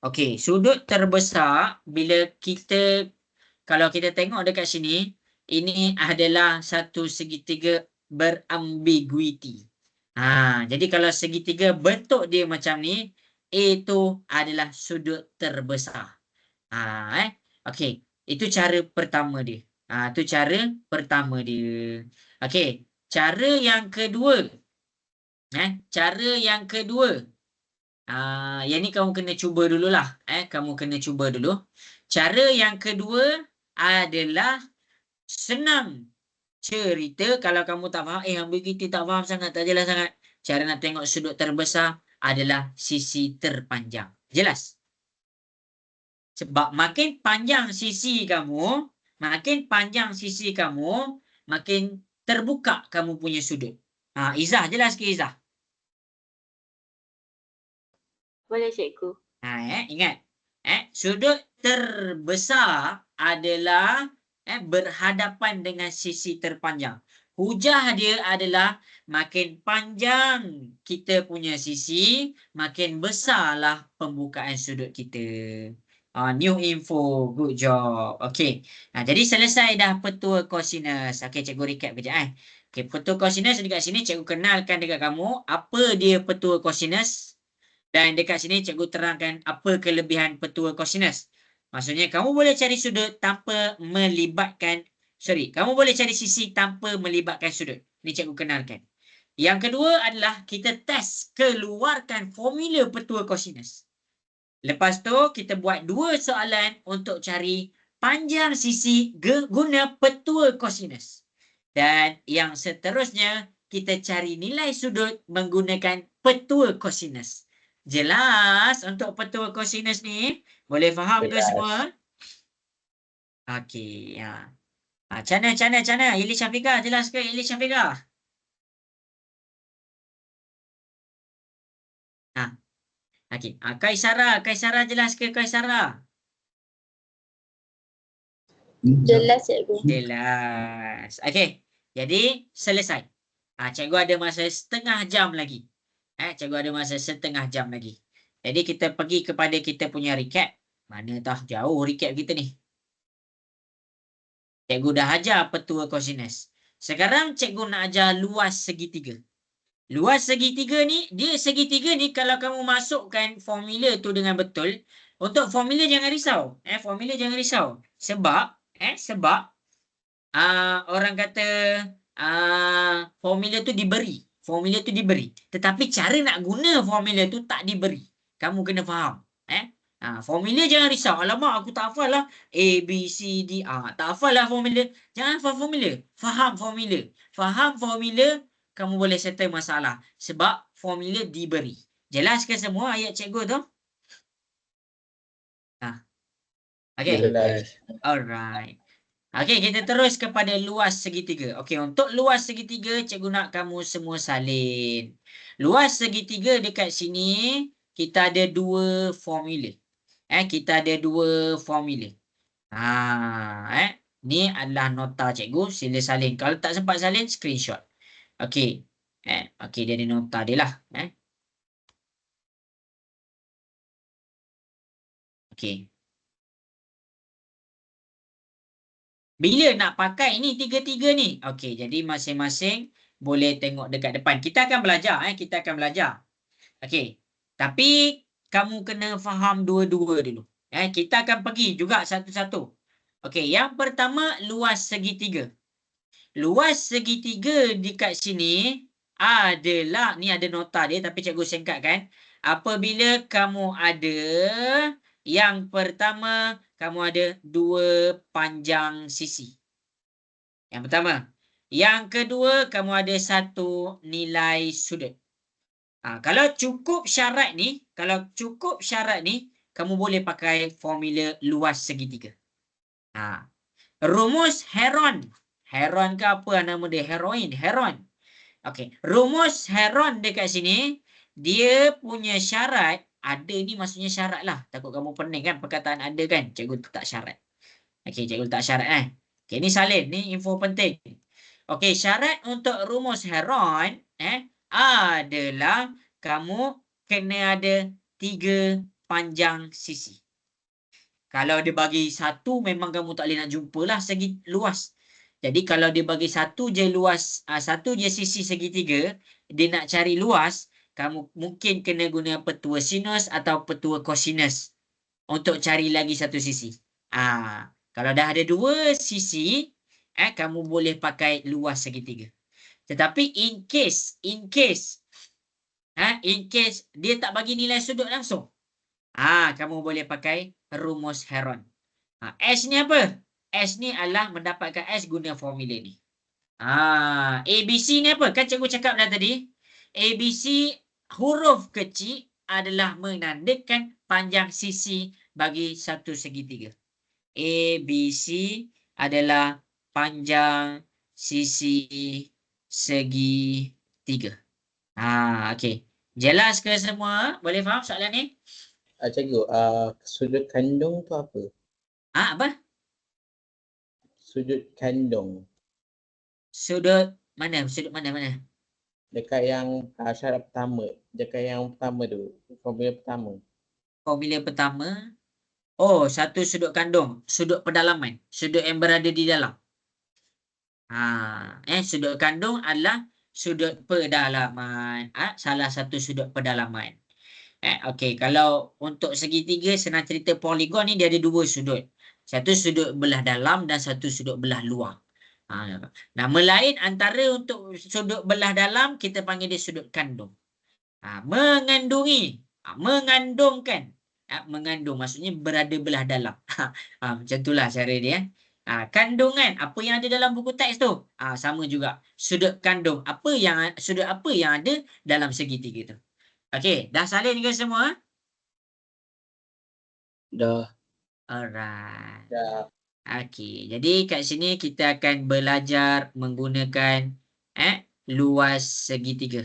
Okey, sudut terbesar bila kalau kita tengok dekat sini, ini adalah satu segitiga berambiguiti. Jadi kalau segitiga bentuk dia macam ni, A tu adalah sudut terbesar. Okey, itu cara pertama dia. Itu cara pertama dia. Okey, cara yang kedua. Cara yang kedua. Yang ni kamu kena cuba dululah. Kamu kena cuba dulu. Cara yang kedua adalah senang cerita. Kalau kamu tak faham, ambiguity tak faham sangat, tak jelas sangat. Cara nak tengok sudut terbesar adalah sisi terpanjang. Jelas? Sebab makin panjang sisi kamu, makin terbuka kamu punya sudut. Izzah, jelas ke Izzah? Boleh cikgu. Ingat. Sudut terbesar adalah berhadapan dengan sisi terpanjang. Hujah dia adalah makin panjang kita punya sisi, makin besarlah pembukaan sudut kita. New info, good job. Okey. Jadi selesai dah petua kosinus. Okey, cikgu recap kejap. Okey, petua kosinus dekat sini cikgu kenalkan dekat kamu apa dia petua kosinus. Dan dekat sini cikgu terangkan apa kelebihan petua kosinus. Maksudnya kamu boleh cari sudut tanpa melibatkan, kamu boleh cari sisi tanpa melibatkan sudut. Ni cikgu kenalkan. Yang kedua adalah kita test keluarkan formula petua kosinus. Lepas tu kita buat 2 soalan untuk cari panjang sisi guna petua kosinus. Dan yang seterusnya kita cari nilai sudut menggunakan petua kosinus. Jelas untuk petua kosinus ni? Boleh faham ke semua? Okey. Cana. Ili Syafiqah, jelas ke Ili Syafiqah? Okey. Kaisara jelas ke Kaisara? Jelas cikgu. Jelas. Okey. Jadi selesai. Cikgu ada masa setengah jam lagi. Jadi kita pergi kepada kita punya recap. Mana dah jauh recap kita ni. Cikgu dah ajar petua kosinus. Sekarang cikgu nak ajar luas segitiga. Luas segitiga ni, kalau kamu masukkan formula tu dengan betul, untuk formula jangan risau. Sebab orang kata formula tu diberi. Tetapi cara nak guna formula tu tak diberi. Kamu kena faham. Formula jangan risau. Alamak, aku tak hafal lah. A, B, C, D. Tak hafal lah formula. Jangan faham formula. Faham formula, kamu boleh settle masalah. Sebab formula diberi. Jelas ke semua ayat cikgu tu? Okay. Alright. Okey, kita terus kepada luas segitiga. Okey, untuk luas segitiga, cikgu nak kamu semua salin. Luas segitiga dekat sini, kita ada 2 formula. Ni adalah nota cikgu. Sila salin. Kalau tak sempat salin, screenshot. Okey. Okey, dia ada nota dia lah. Okey. Bila nak pakai ni tiga-tiga ni? Okey, jadi masing-masing boleh tengok dekat depan. Kita akan belajar. Kita akan belajar. Okey. Tapi kamu kena faham dua-dua dulu. Kita akan pergi juga satu-satu. Okey, yang pertama luas segitiga. Luas segitiga dekat sini adalah, ni ada nota dia tapi cikgu singkatkan. Apabila kamu ada, yang pertama kamu ada dua panjang sisi. Yang pertama. Yang kedua kamu ada satu nilai sudut. Kalau cukup syarat ni, kamu boleh pakai formula luas segitiga. Rumus Heron. Heron ke apa nama dia? Heron. Okey, rumus Heron dekat sini, dia punya syarat, ada ni maksudnya syarat lah. Takut kamu pening kan perkataan ada kan? Cikgu letak syarat. Okey, cikgu letak syarat Okey, ni salin, ni info penting. Okey, syarat untuk rumus Heron adalah kamu kena ada 3 panjang sisi. Kalau dia bagi satu, memang kamu tak boleh nak jumpa lah segi luas. Jadi kalau dia bagi satu je luas, satu je sisi segitiga, dia nak cari luas, kamu mungkin kena guna petua sinus atau petua kosinus untuk cari lagi satu sisi. Kalau dah ada 2 sisi, kamu boleh pakai luas segitiga. Tetapi in case dia tak bagi nilai sudut langsung, kamu boleh pakai rumus Heron. S ni apa? S ni adalah mendapatkan S guna formula ni. ABC ni apa? Kan cikgu cakap dah tadi. ABC huruf kecil adalah menandakan panjang sisi bagi satu segitiga. ABC adalah panjang sisi segitiga. Okey. Jelas ke semua? Boleh faham soalan ni? Cikgu, sudut kandung tu apa? Apa? Sudut kandung. Sudut mana? Sudut mana? Dekat yang syarat pertama. Dekat yang pertama tu. Formula pertama. Formula pertama. Oh, satu sudut kandung. Sudut pedalaman. Sudut yang berada di dalam. Sudut kandung adalah sudut pedalaman. Salah satu sudut pedalaman. Okey, kalau untuk segitiga senang cerita poligon ni dia ada 2 sudut. Satu sudut belah dalam dan satu sudut belah luar. Nama lain antara untuk sudut belah dalam kita panggil dia sudut kandung. Mengandungi, mengandungkan. Mengandung maksudnya berada belah dalam. Macam itulah cara dia. Kandungan, apa yang ada dalam buku teks tu? Sama juga. Sudut kandung, sudut apa yang ada dalam segitiga tu? Okey, dah salin ke semua? Dah. Alright. Dah. Okey, jadi kat sini kita akan belajar menggunakan luas segitiga.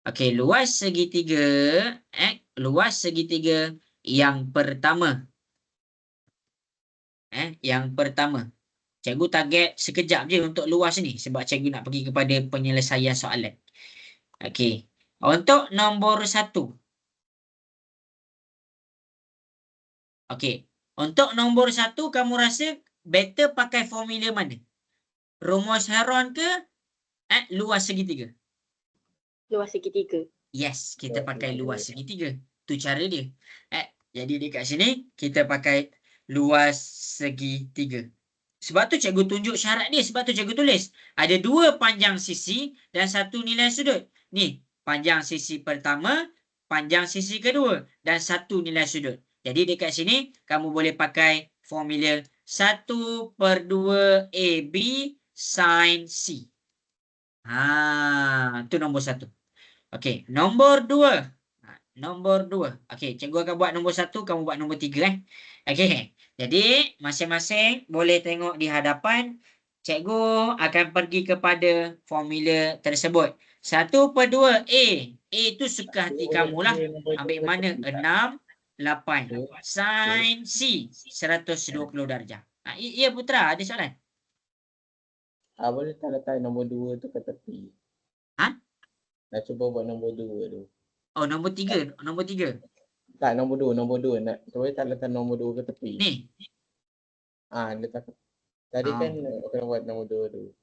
Okey, luas segitiga yang pertama. Yang pertama. Cikgu target sekejap je untuk luas ni sebab cikgu nak pergi kepada penyelesaian soalan. Okey. Untuk nombor 1. Okey. Untuk nombor 1, kamu rasa better pakai formula mana? Rumus Heron ke luas segitiga? Luas segitiga. Yes, kita pakai luas segitiga. Tu cara dia. Jadi dekat sini kita pakai luas segitiga. Sebab tu cikgu tunjuk syarat dia. Sebab tu cikgu tulis. Ada 2 panjang sisi dan 1 nilai sudut. Ni, panjang sisi pertama, panjang sisi kedua dan 1 nilai sudut. Jadi dekat sini kamu boleh pakai formula 1/2 AB sin C. Tu nombor 1. Okey, nombor 2. Okey, cikgu akan buat nombor 1, kamu buat nombor 3 Okey. Jadi masing-masing boleh tengok di hadapan. Cikgu akan pergi kepada formula tersebut. 1/2 A. A tu suka hati kamu lah. Ambil mana? 6, 8. Sin C 120 darjah. Ya Putra, ada soalan? Boleh tak letak nombor 2 tu ke tepi? Nak cuba buat nombor 2 tu. Oh, nombor 3. Nombor 3. Tak, nombor 2. Nak cuba tak letak nombor 2 ke tepi. Ni. Letak. Tadi Oh. kan kena buat nombor 2 tu.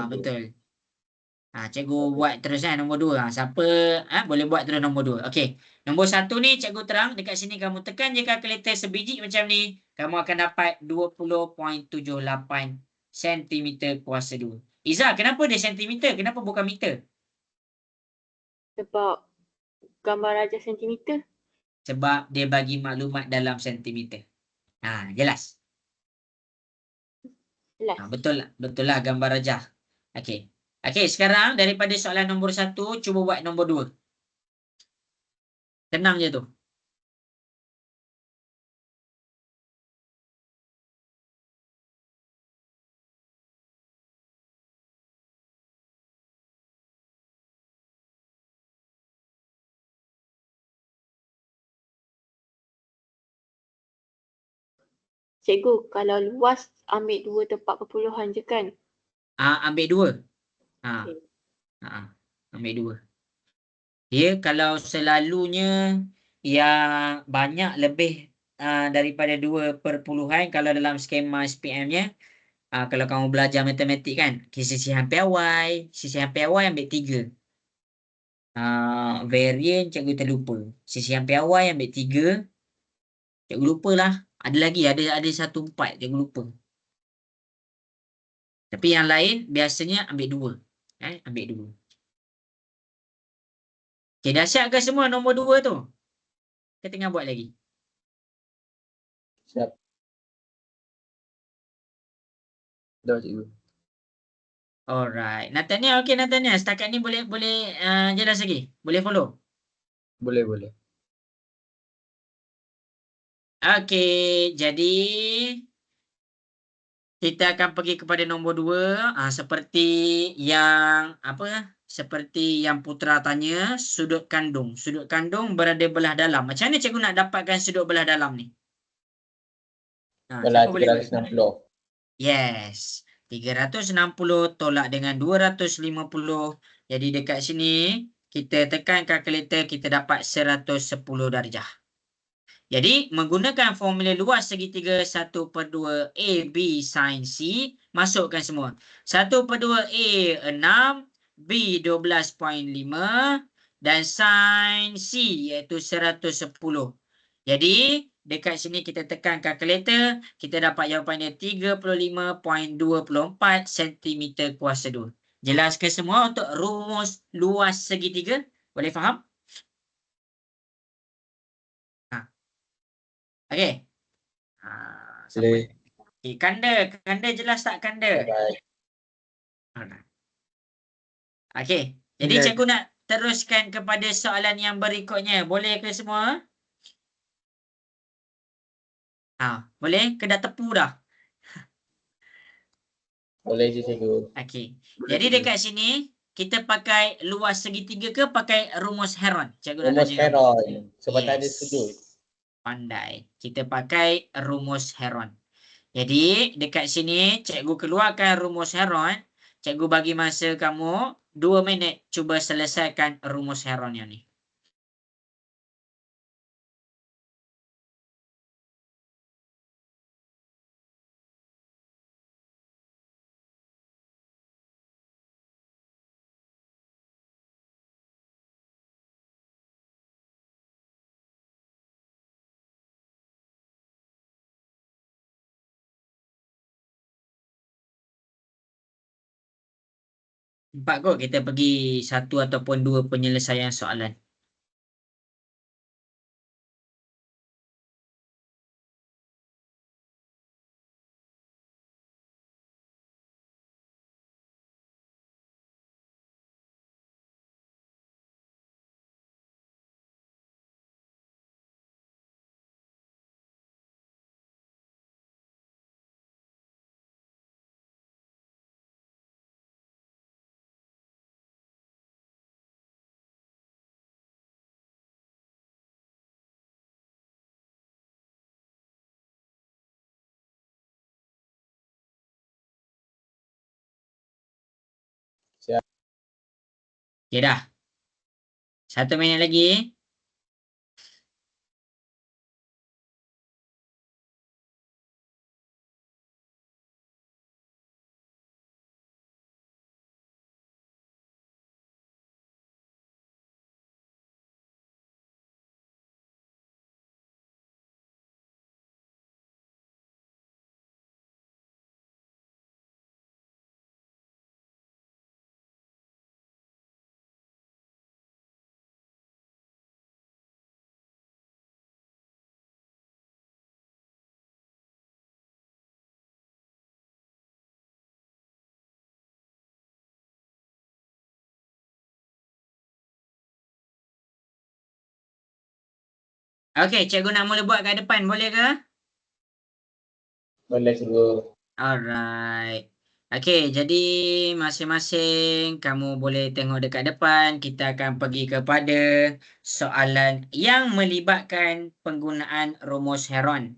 Betul. Cikgu buat terus nombor 2. Siapa boleh buat terus nombor 2. Okey. Nombor 1 ni cikgu terang dekat sini kamu tekan je kalkulator sebiji macam ni, kamu akan dapat 20.78 cm kuasa 2. Iza, kenapa dia sentimeter? Kenapa bukan meter? Sebab gambar raja sentimeter. Sebab dia bagi maklumat dalam sentimeter. Jelas. Jelas. Betul lah gambar rajah. Okey. Okey, sekarang daripada soalan nombor 1, cuba buat nombor 2. Tenang je tu. Cikgu, kalau luas ambil 2 tempat perpuluhan je kan? Ambil 2. Ambil 2. Dia kalau selalunya yang banyak lebih daripada 2 perpuluhan, kalau dalam skema SPM-nya, kalau kamu belajar matematik kan, sisihan piawai ambil 3. Varian cikgu terlupa. Sisihan piawai ambil 3. Cikgu lupalah. Ada lagi, ada 1/4 cikgu lupa. Tapi yang lain biasanya ambil 2. Ambil 2. Okey, dah siap ke semua nombor 2 tu? Kita tengah buat lagi. Siap. Dah cikgu. Alright. Nathaniel, okey Nathaniel. Setakat ni boleh jelas lagi? Boleh follow? Boleh. Okey, jadi kita akan pergi kepada nombor 2. Seperti yang seperti yang Putra tanya, sudut kandung. Sudut kandung berada belah dalam. Macam mana cikgu nak dapatkan sudut belah dalam ni? Belah Siapa boleh buat? 360. Yes. 360 tolak dengan 250. Jadi dekat sini, kita tekan kalkulator, kita dapat 110 darjah. Jadi, menggunakan formula luas segitiga 1/2 AB sin C, masukkan semua. 1/2 A 6, B 12.5 dan sin C iaitu 110. Jadi, dekat sini kita tekan kalkulator, kita dapat jawapan dia 35.24 cm kuasa 2. Jelas ke semua untuk rumus luas segitiga? Boleh faham? Okey. Boleh. Okay, kanda jelas tak kanda? Baik. Okey. Jadi Jelas. cikgu nak teruskan kepada soalan yang berikutnya. Boleh ke semua? Boleh? Ke dah tepu dah? Boleh je cikgu. Okey. Boleh, Jadi cikgu. dekat sini kita pakai luas segitiga ke pakai rumus Heron? Cikgu nak Rumus tanya kamu. Heron. Sebab tak ada Yes. sudut. Pandai. Kita pakai rumus Heron. Jadi dekat sini cikgu keluarkan rumus Heron. Cikgu bagi masa kamu 2 minit cuba selesaikan rumus Heron yang ni. Empat kot kita pergi 1 ataupun 2 penyelesaian soalan. Siap. Okey dah. 1 minit lagi. Okey, cikgu nak mula buat kat depan, boleh ke? Boleh cikgu. Alright. Okey, jadi masing-masing kamu boleh tengok dekat depan. Kita akan pergi kepada soalan yang melibatkan penggunaan rumus Heron.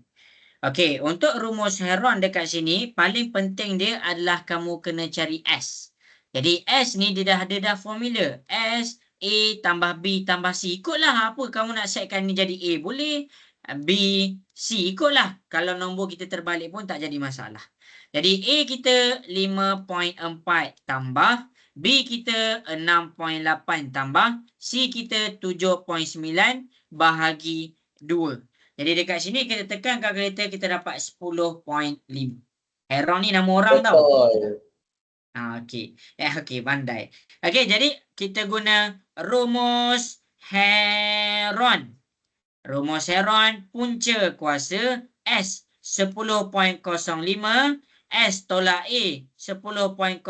Okey, untuk rumus Heron dekat sini, paling penting dia adalah kamu kena cari S. Jadi S ni dia dah formula. S, A tambah B tambah C. Ikutlah apa kamu nak setkan ni jadi A boleh. B, C ikutlah. Kalau nombor kita terbalik pun tak jadi masalah. Jadi A kita 5.4 tambah. B kita 6.8 tambah. C kita 7.9 bahagi 2. Jadi dekat sini kita tekan kalkulator kita dapat 10.5. Heron ni nama orang tau. Betul. Okey. Okey, pandai. Okey, jadi kita guna rumus Heron. Rumus Heron punca kuasa S 10.05 S tolak A 10.05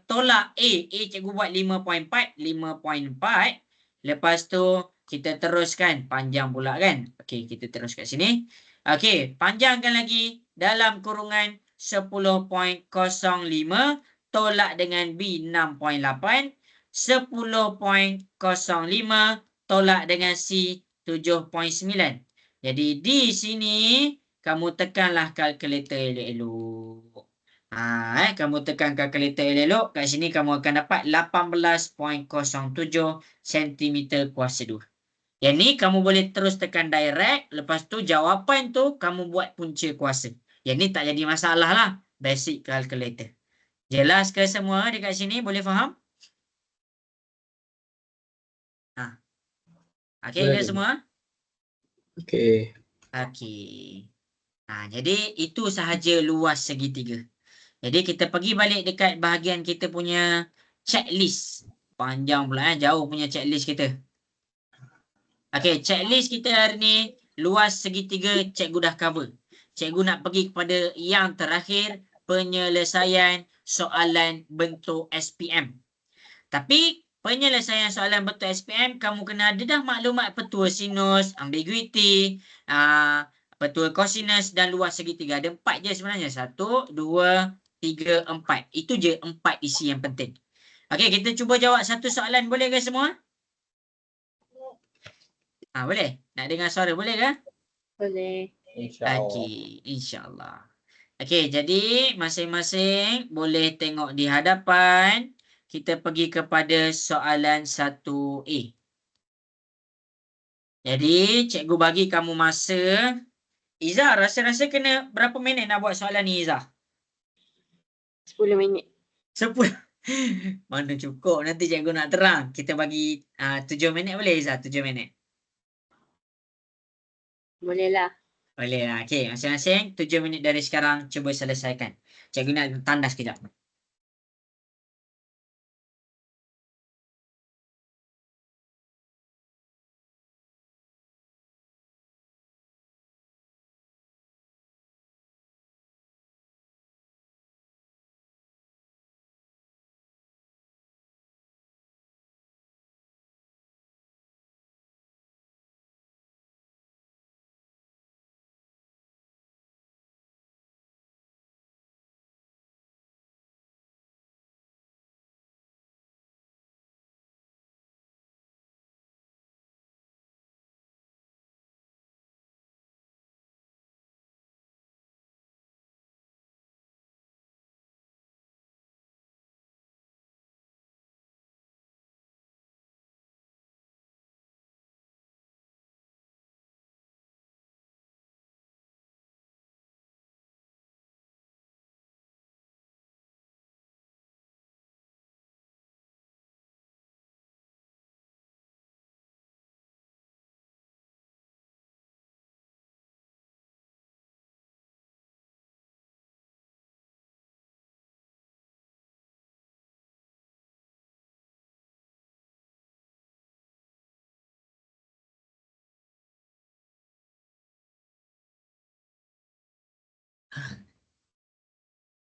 tolak A. A cikgu buat 5.4. 5.4. Lepas tu kita teruskan panjang pula kan. Okey, kita terus kat sini. Okey, panjangkan lagi dalam kurungan 10.05 tolak dengan B 6.8. 10.05 tolak dengan C 7.9. Jadi di sini kamu tekanlah kalkulator elok-elok. Kamu tekan kalkulator elok-elok. Kat sini kamu akan dapat 18.07 cm kuasa 2. Yang ni kamu boleh terus tekan direct. Lepas tu jawapan tu kamu buat punca kuasa. Yang ni tak jadi masalah lah. Basic calculator. Jelas ke semua dekat sini? Boleh faham? Okey ke semua? Okey. Okey. Jadi itu sahaja luas segitiga. Jadi kita pergi balik dekat bahagian kita punya checklist. Panjang pula jauh punya checklist kita. Okey, checklist kita hari ni luas segitiga cikgu dah cover. Cikgu nak pergi kepada yang terakhir, penyelesaian soalan bentuk SPM. Tapi penyelesaian soalan bentuk SPM kamu kena ada dah maklumat petua sinus, ambiguity, petua cosinus dan luas segitiga. Ada 4 je sebenarnya. 1, 2, 3, 4. Itu je 4 isi yang penting. Okey, kita cuba jawab satu soalan. Boleh ke semua? Boleh? Nak dengar suara boleh ke? Boleh. InsyaAllah. Okey, insyaAllah. Okey, jadi masing-masing boleh tengok di hadapan. Kita pergi kepada soalan 1A. Jadi, cikgu bagi kamu masa. Izzah, rasa-rasa kena berapa minit nak buat soalan ni, Izzah? 10 minit. 10. Mana cukup nanti cikgu nak terang. Kita bagi 7 minit boleh, Izzah? 7 minit. Boleh lah. Boleh lah. Okey, masing-masing 7 minit dari sekarang cuba selesaikan. Cikgu nak tandas kejap.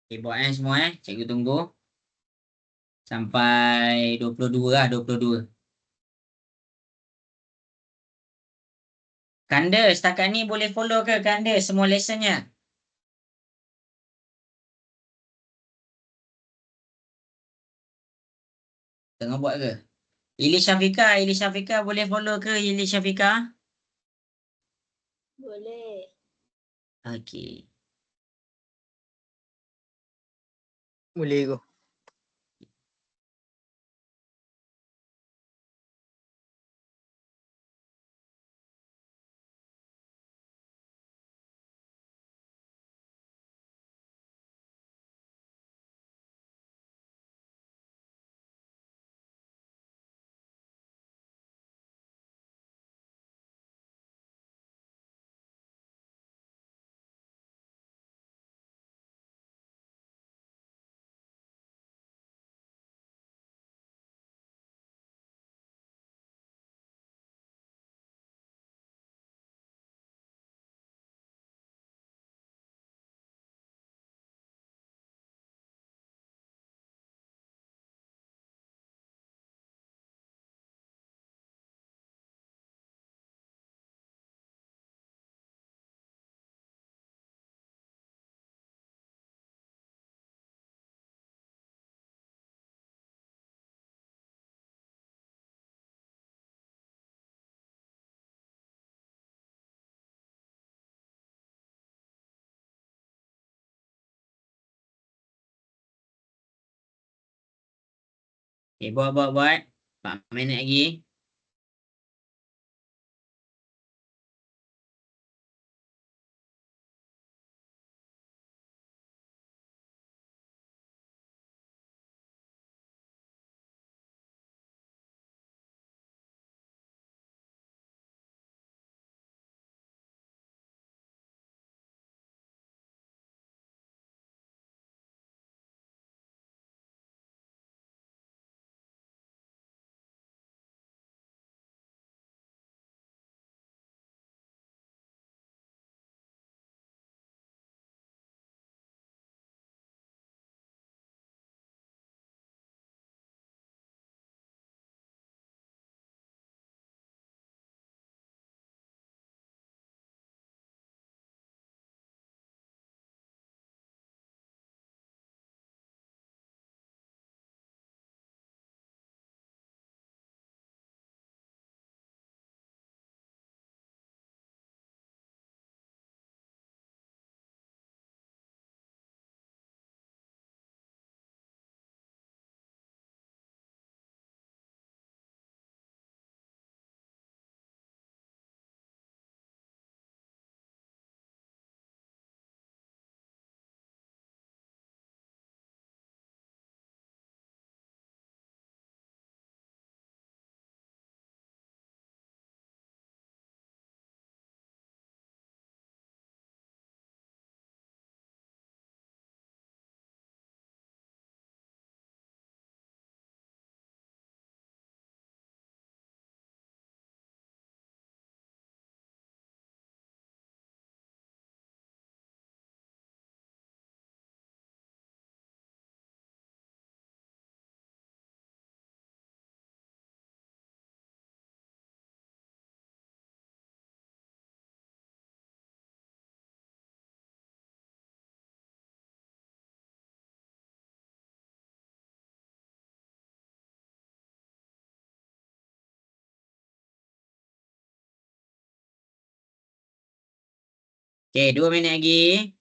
Okay, buat semua Cikgu tunggu. Sampai 22 lah, 22. Kanda, setakat ni boleh follow ke Kanda semua lessonnya? Tengah buat ke? Ili Syafika boleh follow ke Ili Syafika? Boleh. Okey. Boleh go. Okay, buat. 4 minit lagi. Okay, 2 minit lagi.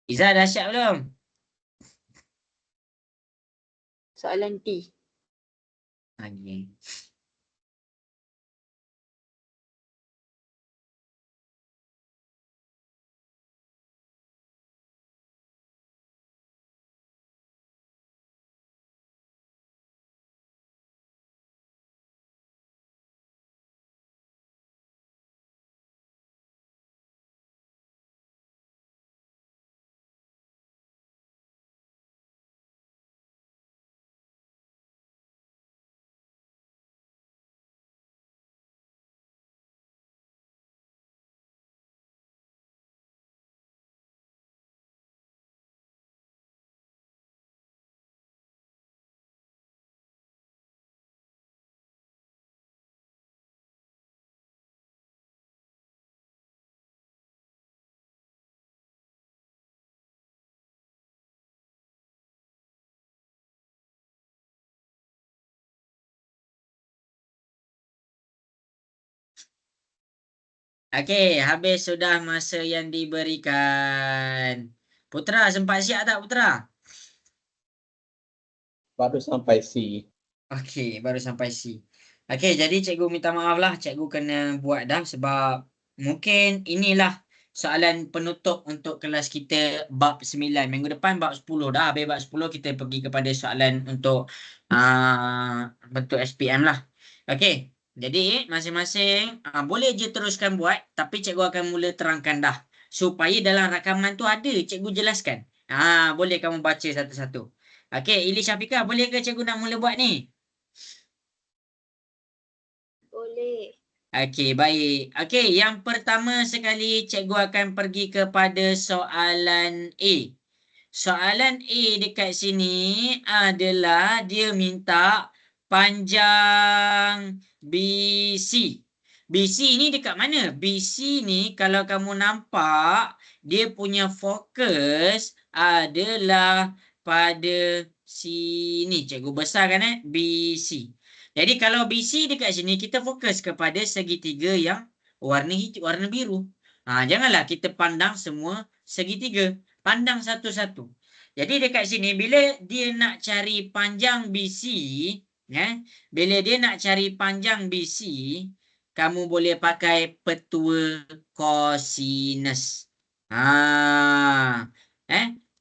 Izzah dah siap belum? Soalan D. Okay. Okey, habis sudah masa yang diberikan. Putra, sempat siap tak Putra? Baru sampai C. Okey, baru sampai C. Okey, jadi cikgu minta maaf lah. Cikgu kena buat dah sebab mungkin inilah soalan penutup untuk kelas kita bab 9. Minggu depan bab 10 dah. Habis bab 10 kita pergi kepada soalan untuk bentuk SPM lah. Okey, jadi masing-masing boleh je teruskan buat tapi cikgu akan mula terangkan dah. Supaya dalam rakaman tu ada cikgu jelaskan. Boleh kamu baca satu-satu. Okey, Ili Syafiqah, boleh ke cikgu nak mula buat ni? Boleh. Okey, baik. Okey, yang pertama sekali cikgu akan pergi kepada soalan A. Soalan A dekat sini adalah dia minta panjang BC. BC ni dekat mana? BC ni kalau kamu nampak dia punya fokus adalah pada sini. Cikgu besarkan BC. Jadi kalau BC dekat sini kita fokus kepada segitiga yang warna biru. Janganlah kita pandang semua segitiga. Pandang satu-satu. Jadi dekat sini bila dia nak cari panjang BC, bila dia nak cari panjang BC, kamu boleh pakai petua kosinus.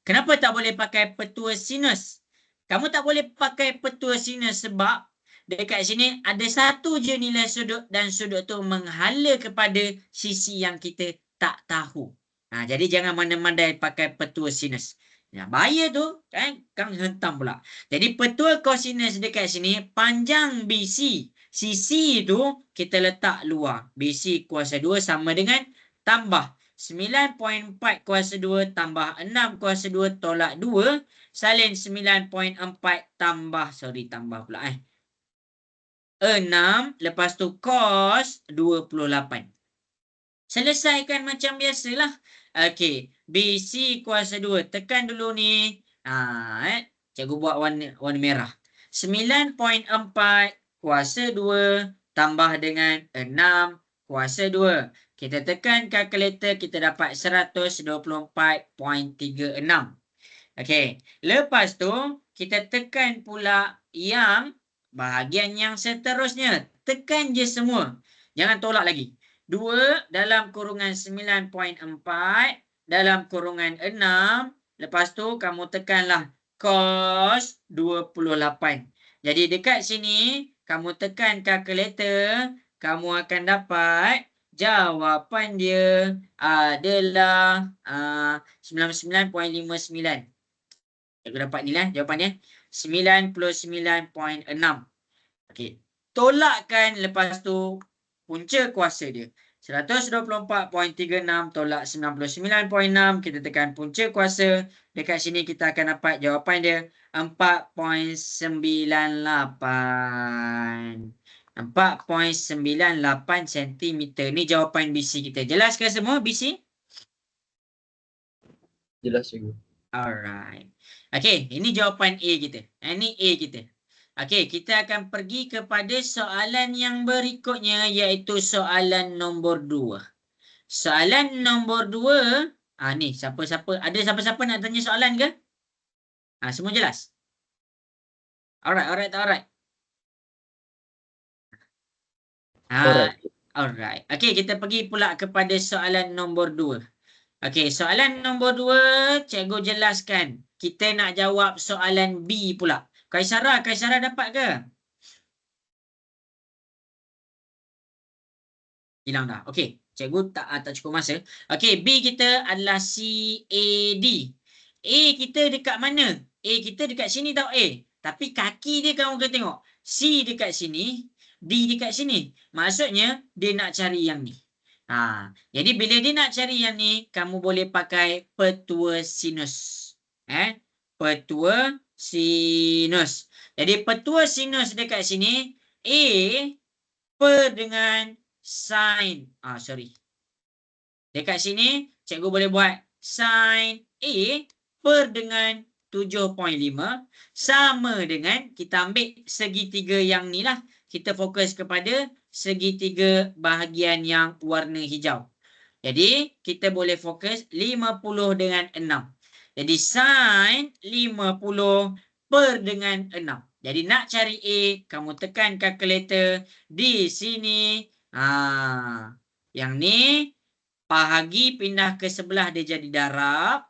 Kenapa tak boleh pakai petua sinus? Kamu tak boleh pakai petua sinus sebab dekat sini ada satu je nilai sudut dan sudut tu menghala kepada sisi yang kita tak tahu. Jadi jangan mandai-mandai pakai petua sinus. Bahaya tu kan, kang hentam pula. Jadi petua kosinus dekat sini panjang BC. Sisi tu kita letak luar. BC kuasa 2 sama dengan tambah 9.4 kuasa 2 tambah 6 kuasa 2 tolak 2 salin 9.4 tambah 6 lepas tu cos 28. Selesaikan macam biasalah. Okey, BC kuasa 2. Tekan dulu ni. Cikgu buat warna merah. 9.4 kuasa 2 tambah dengan 6 kuasa 2. Kita tekan kalkulator, kita dapat 124.36. Okey, lepas tu kita tekan pula yang bahagian yang seterusnya. Tekan je semua. Jangan tolak lagi. 2 dalam kurungan 9.4 dalam kurungan 6. Lepas tu kamu tekanlah cos 28. Jadi dekat sini kamu tekan kalkulator, kamu akan dapat jawapan dia adalah 99.59. Aku dapat ni lah jawapan dia. 99.6. Okey. Tolakkan lepas tu punca kuasa dia. 124.36 tolak 99.6. Kita tekan punca kuasa. Dekat sini kita akan dapat jawapan dia 4.98. 4.98 cm. Ni jawapan BC kita. Jelas ke semua BC? Jelas cikgu. Alright. Okey, ini jawapan A kita. Ini A kita. Okey, kita akan pergi kepada soalan yang berikutnya iaitu soalan nombor 2. Soalan nombor 2 Ni siapa-siapa, ada siapa-siapa nak tanya soalan ke? Semua jelas? Alright. Alright. Okey, kita pergi pula kepada soalan nombor 2. Okey, soalan nombor 2, cikgu jelaskan. Kita nak jawab soalan B pula. Kaisara dapat ke? Hilang dah. Okey, cikgu tak cukup masa. Okey, B kita adalah CAD. A kita dekat mana? A kita dekat sini tau A. Tapi kaki dia kamu kena tengok. C dekat sini, D dekat sini. Maksudnya dia nak cari yang ni. Jadi bila dia nak cari yang ni, kamu boleh pakai petua sinus. Petua sinus. Jadi petua sinus dekat sini, A per dengan sin. Dekat sini, cikgu boleh buat sin A per dengan 7.5 sama dengan, kita ambil segitiga yang ni lah. Kita fokus kepada segitiga bahagian yang warna hijau. Jadi, kita boleh fokus 50 dengan 6. Jadi, sin 50 per dengan 6. Jadi, nak cari A, kamu tekan kalkulator di sini. Yang ni, bahagi pindah ke sebelah dia jadi darab.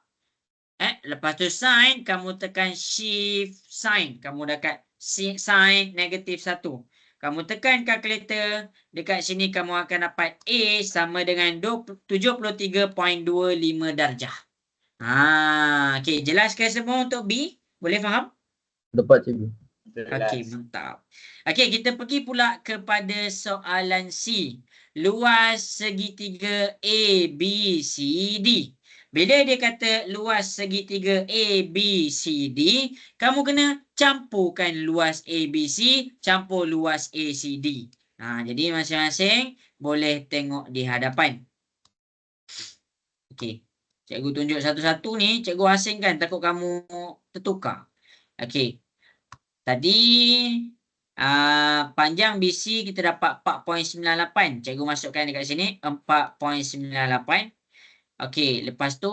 Lepas tu sin, kamu tekan shift sin. Kamu dapat sin negatif 1. Kamu tekan kalkulator. Dekat sini kamu akan dapat A sama dengan 73.25 darjah. Okey, jelaskan semua untuk B? Boleh faham? Dapat cikgu. Okey, mantap. Okey, kita pergi pula kepada soalan C. Luas segitiga ABCD. Bila dia kata luas segitiga ABCD, kamu kena campurkan luas ABC campur luas ACD. Jadi masing-masing boleh tengok di hadapan. Okey. Cikgu tunjuk satu-satu ni, cikgu asingkan takut kamu tertukar. Okey. Tadi panjang BC kita dapat 4.98. Cikgu masukkan dekat sini 4.98. Okey, lepas tu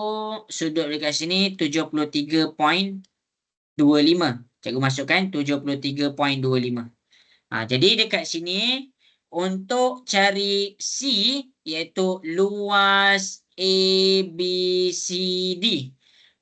sudut dekat sini 73.25. Cikgu masukkan 73.25. Jadi dekat sini untuk cari C iaitu luas ABCD.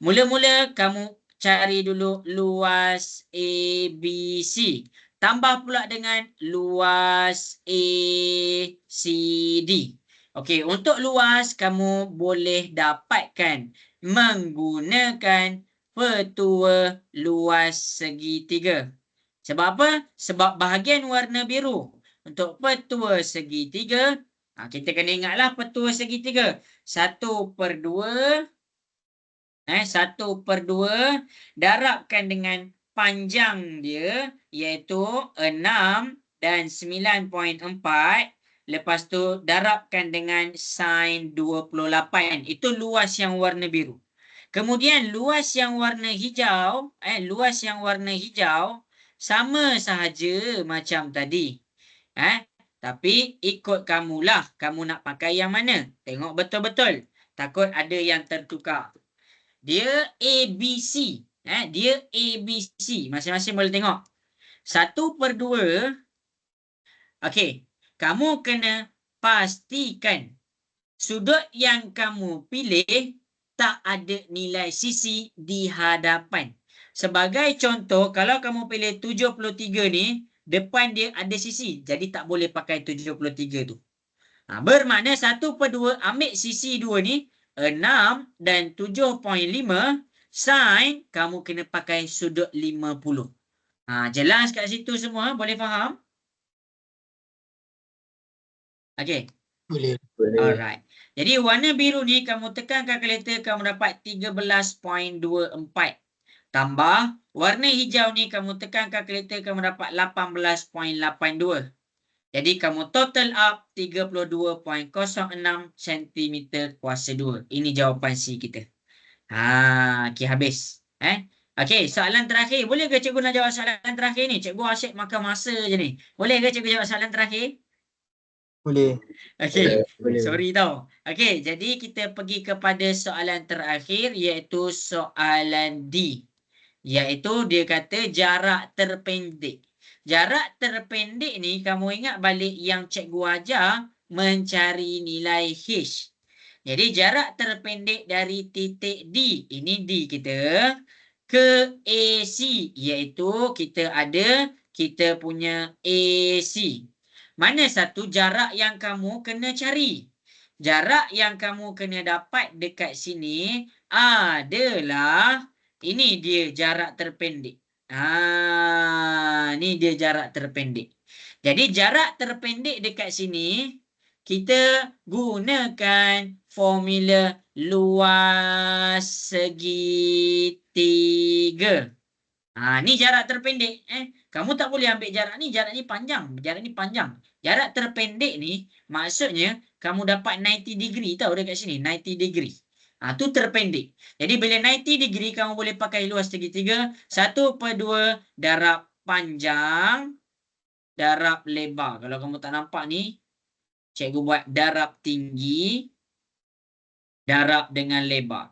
Mula-mula kamu cari dulu luas ABC. Tambah pula dengan luas ACD. Okey, untuk luas kamu boleh dapatkan menggunakan petua luas segitiga. Sebab apa? Sebab bahagian warna biru. Untuk petua segitiga, kita kena ingatlah petua segitiga. 1/2. 1/2 darabkan dengan panjang dia iaitu 6 dan 9.4. Lepas tu darabkan dengan sin 28. Itu luas yang warna biru. Kemudian luas yang warna hijau, sama sahaja macam tadi. Tapi ikut kamulah, kamu nak pakai yang mana? Tengok betul-betul. Takut ada yang tertukar. Dia ABC. Dia ABC. Masing-masing boleh tengok. 1/2. Okey. Kamu kena pastikan sudut yang kamu pilih tak ada nilai sisi di hadapan. Sebagai contoh, kalau kamu pilih 73 ni, depan dia ada sisi. Jadi tak boleh pakai 73 tu. Bermakna 1/2 ambil sisi 2 ni, 6 dan 7.5, sin kamu kena pakai sudut 50. Jelas kat situ semua? Boleh faham? Okey. Boleh. Alright. Jadi warna biru ni kamu tekan kalkulator kamu dapat 13.24. Tambah warna hijau ni kamu tekan kalkulator kamu dapat 18.82. Jadi kamu total up 32.06 cm kuasa 2. Ini jawapan C kita. Okey, habis. Okey, soalan terakhir. Boleh ke cikgu nak jawab soalan terakhir ni? Cikgu asyik makan masa je ni. Boleh ke cikgu jawab soalan terakhir? Boleh. Okey. Boleh. Sorry tau. Okey, jadi kita pergi kepada soalan terakhir iaitu soalan D. Iaitu dia kata jarak terpendek. Jarak terpendek ni kamu ingat balik yang cikgu ajar mencari nilai H. Jadi jarak terpendek dari titik D, ini D kita, ke AC iaitu kita punya AC. Mana satu jarak yang kamu kena cari? Jarak yang kamu kena dapat dekat sini adalah ini dia jarak terpendek. Ni dia jarak terpendek. Jadi jarak terpendek dekat sini kita gunakan formula luas segitiga. Ni jarak terpendek. Kamu tak boleh ambil jarak ni panjang. Jarak ni panjang. Jarak terpendek ni maksudnya kamu dapat 90 degree tau dekat sini. 90 degree. Tu terpendek. Jadi bila 90 degree kamu boleh pakai luas segitiga. 1/2 darab panjang darab lebar. Kalau kamu tak nampak ni, cikgu buat darab tinggi darab dengan lebar.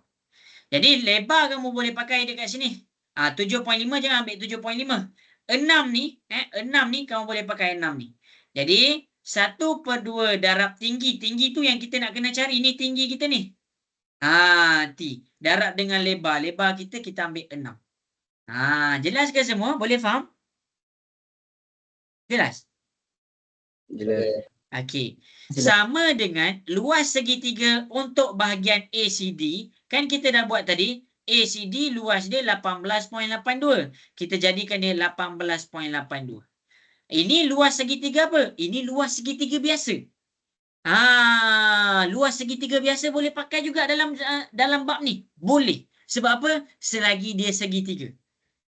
Jadi lebar kamu boleh pakai dekat sini. 7.5 jangan ambil 7.5. 6 ni, 6 ni kamu boleh pakai 6 ni. Jadi 1/2 darab tinggi. Tinggi tu yang kita nak kena cari. Ni tinggi kita ni. T. Darab dengan lebar. Lebar kita ambil 6. Jelas ke semua? Boleh faham? Jelas? Jelas. Okey. Sama dengan luas segitiga untuk bahagian ACD. Kan kita dah buat tadi. ACD luas dia 18.82. Kita jadikan dia 18.82. Ini luas segitiga apa? Ini luas segitiga biasa. Luas segitiga biasa boleh pakai juga dalam bab ni. Boleh. Sebab apa? Selagi dia segitiga.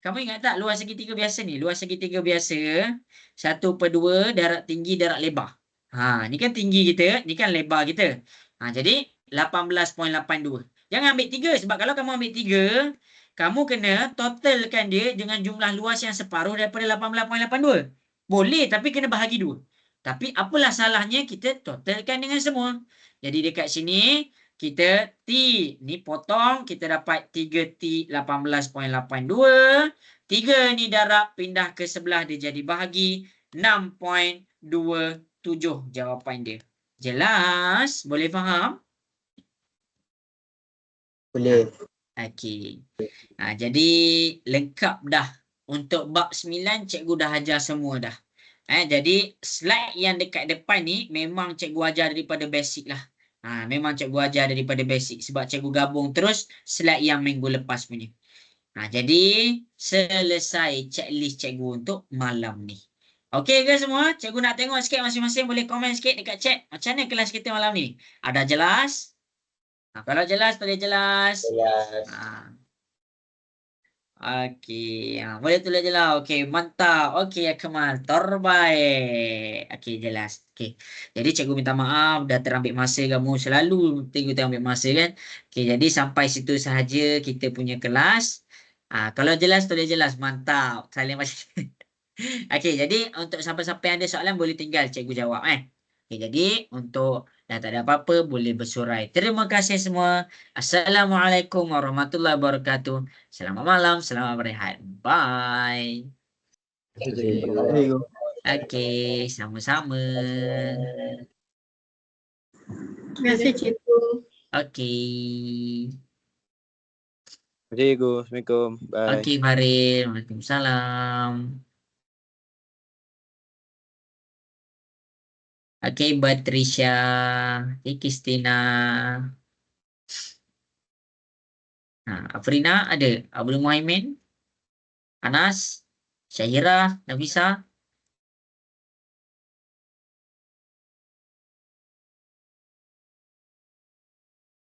Kamu ingat tak luas segitiga biasa ni? Luas segitiga biasa 1/2 darab tinggi darab lebar. Ni kan tinggi kita, ni kan lebar kita. Jadi 18.82. Jangan ambil 3 sebab kalau kamu ambil 3, kamu kena totalkan dia dengan jumlah luas yang separuh daripada 18.82. Boleh tapi kena bahagi 2. Tapi apalah salahnya kita totalkan dengan semua. Jadi dekat sini kita T ni potong, kita dapat 3T 18.82. 3 ni darab pindah ke sebelah dia jadi bahagi 6.27 jawapan dia. Jelas? Boleh faham? Boleh. Okey. Jadi lengkap dah. Untuk bab 9 cikgu dah ajar semua dah. Jadi slide yang dekat depan ni memang cikgu ajar daripada basic lah. Memang cikgu ajar daripada basic. Sebab cikgu gabung terus slide yang minggu lepas punya. Jadi selesai checklist cikgu untuk malam ni. Okey ke semua? Cikgu nak tengok sikit masing-masing boleh komen sikit dekat chat. Macam mana kelas kita malam ni? Ada jelas? Kalau jelas, boleh jelas. Jelas. Okey. Boleh tulis je lah. Okey, mantap. Okey, Akmal. Terbaik. Okey, jelas. Okey. Jadi cikgu minta maaf dah terambil masa kamu. Selalu cikgu terambil masa kan. Okey, jadi sampai situ sahaja kita punya kelas. Kalau jelas, tulis jelas. Mantap. Saling macam Okey, jadi untuk siapa-siapa yang ada soalan boleh tinggal cikgu jawab Okey, jadi untuk dah tak ada apa-apa boleh bersurai. Terima kasih semua. Assalamualaikum warahmatullahi wabarakatuh. Selamat malam, selamat berehat. Bye. Okey, sama-sama. Terima kasih cikgu. Okey. Cikgu. Assalamualaikum. Bye. Okey, Farid. Waalaikumsalam. Okey, Batrisha. Okey, Kristina. Afrina ada. Abdul Muhaimin. Anas. Syahira. Nafisa.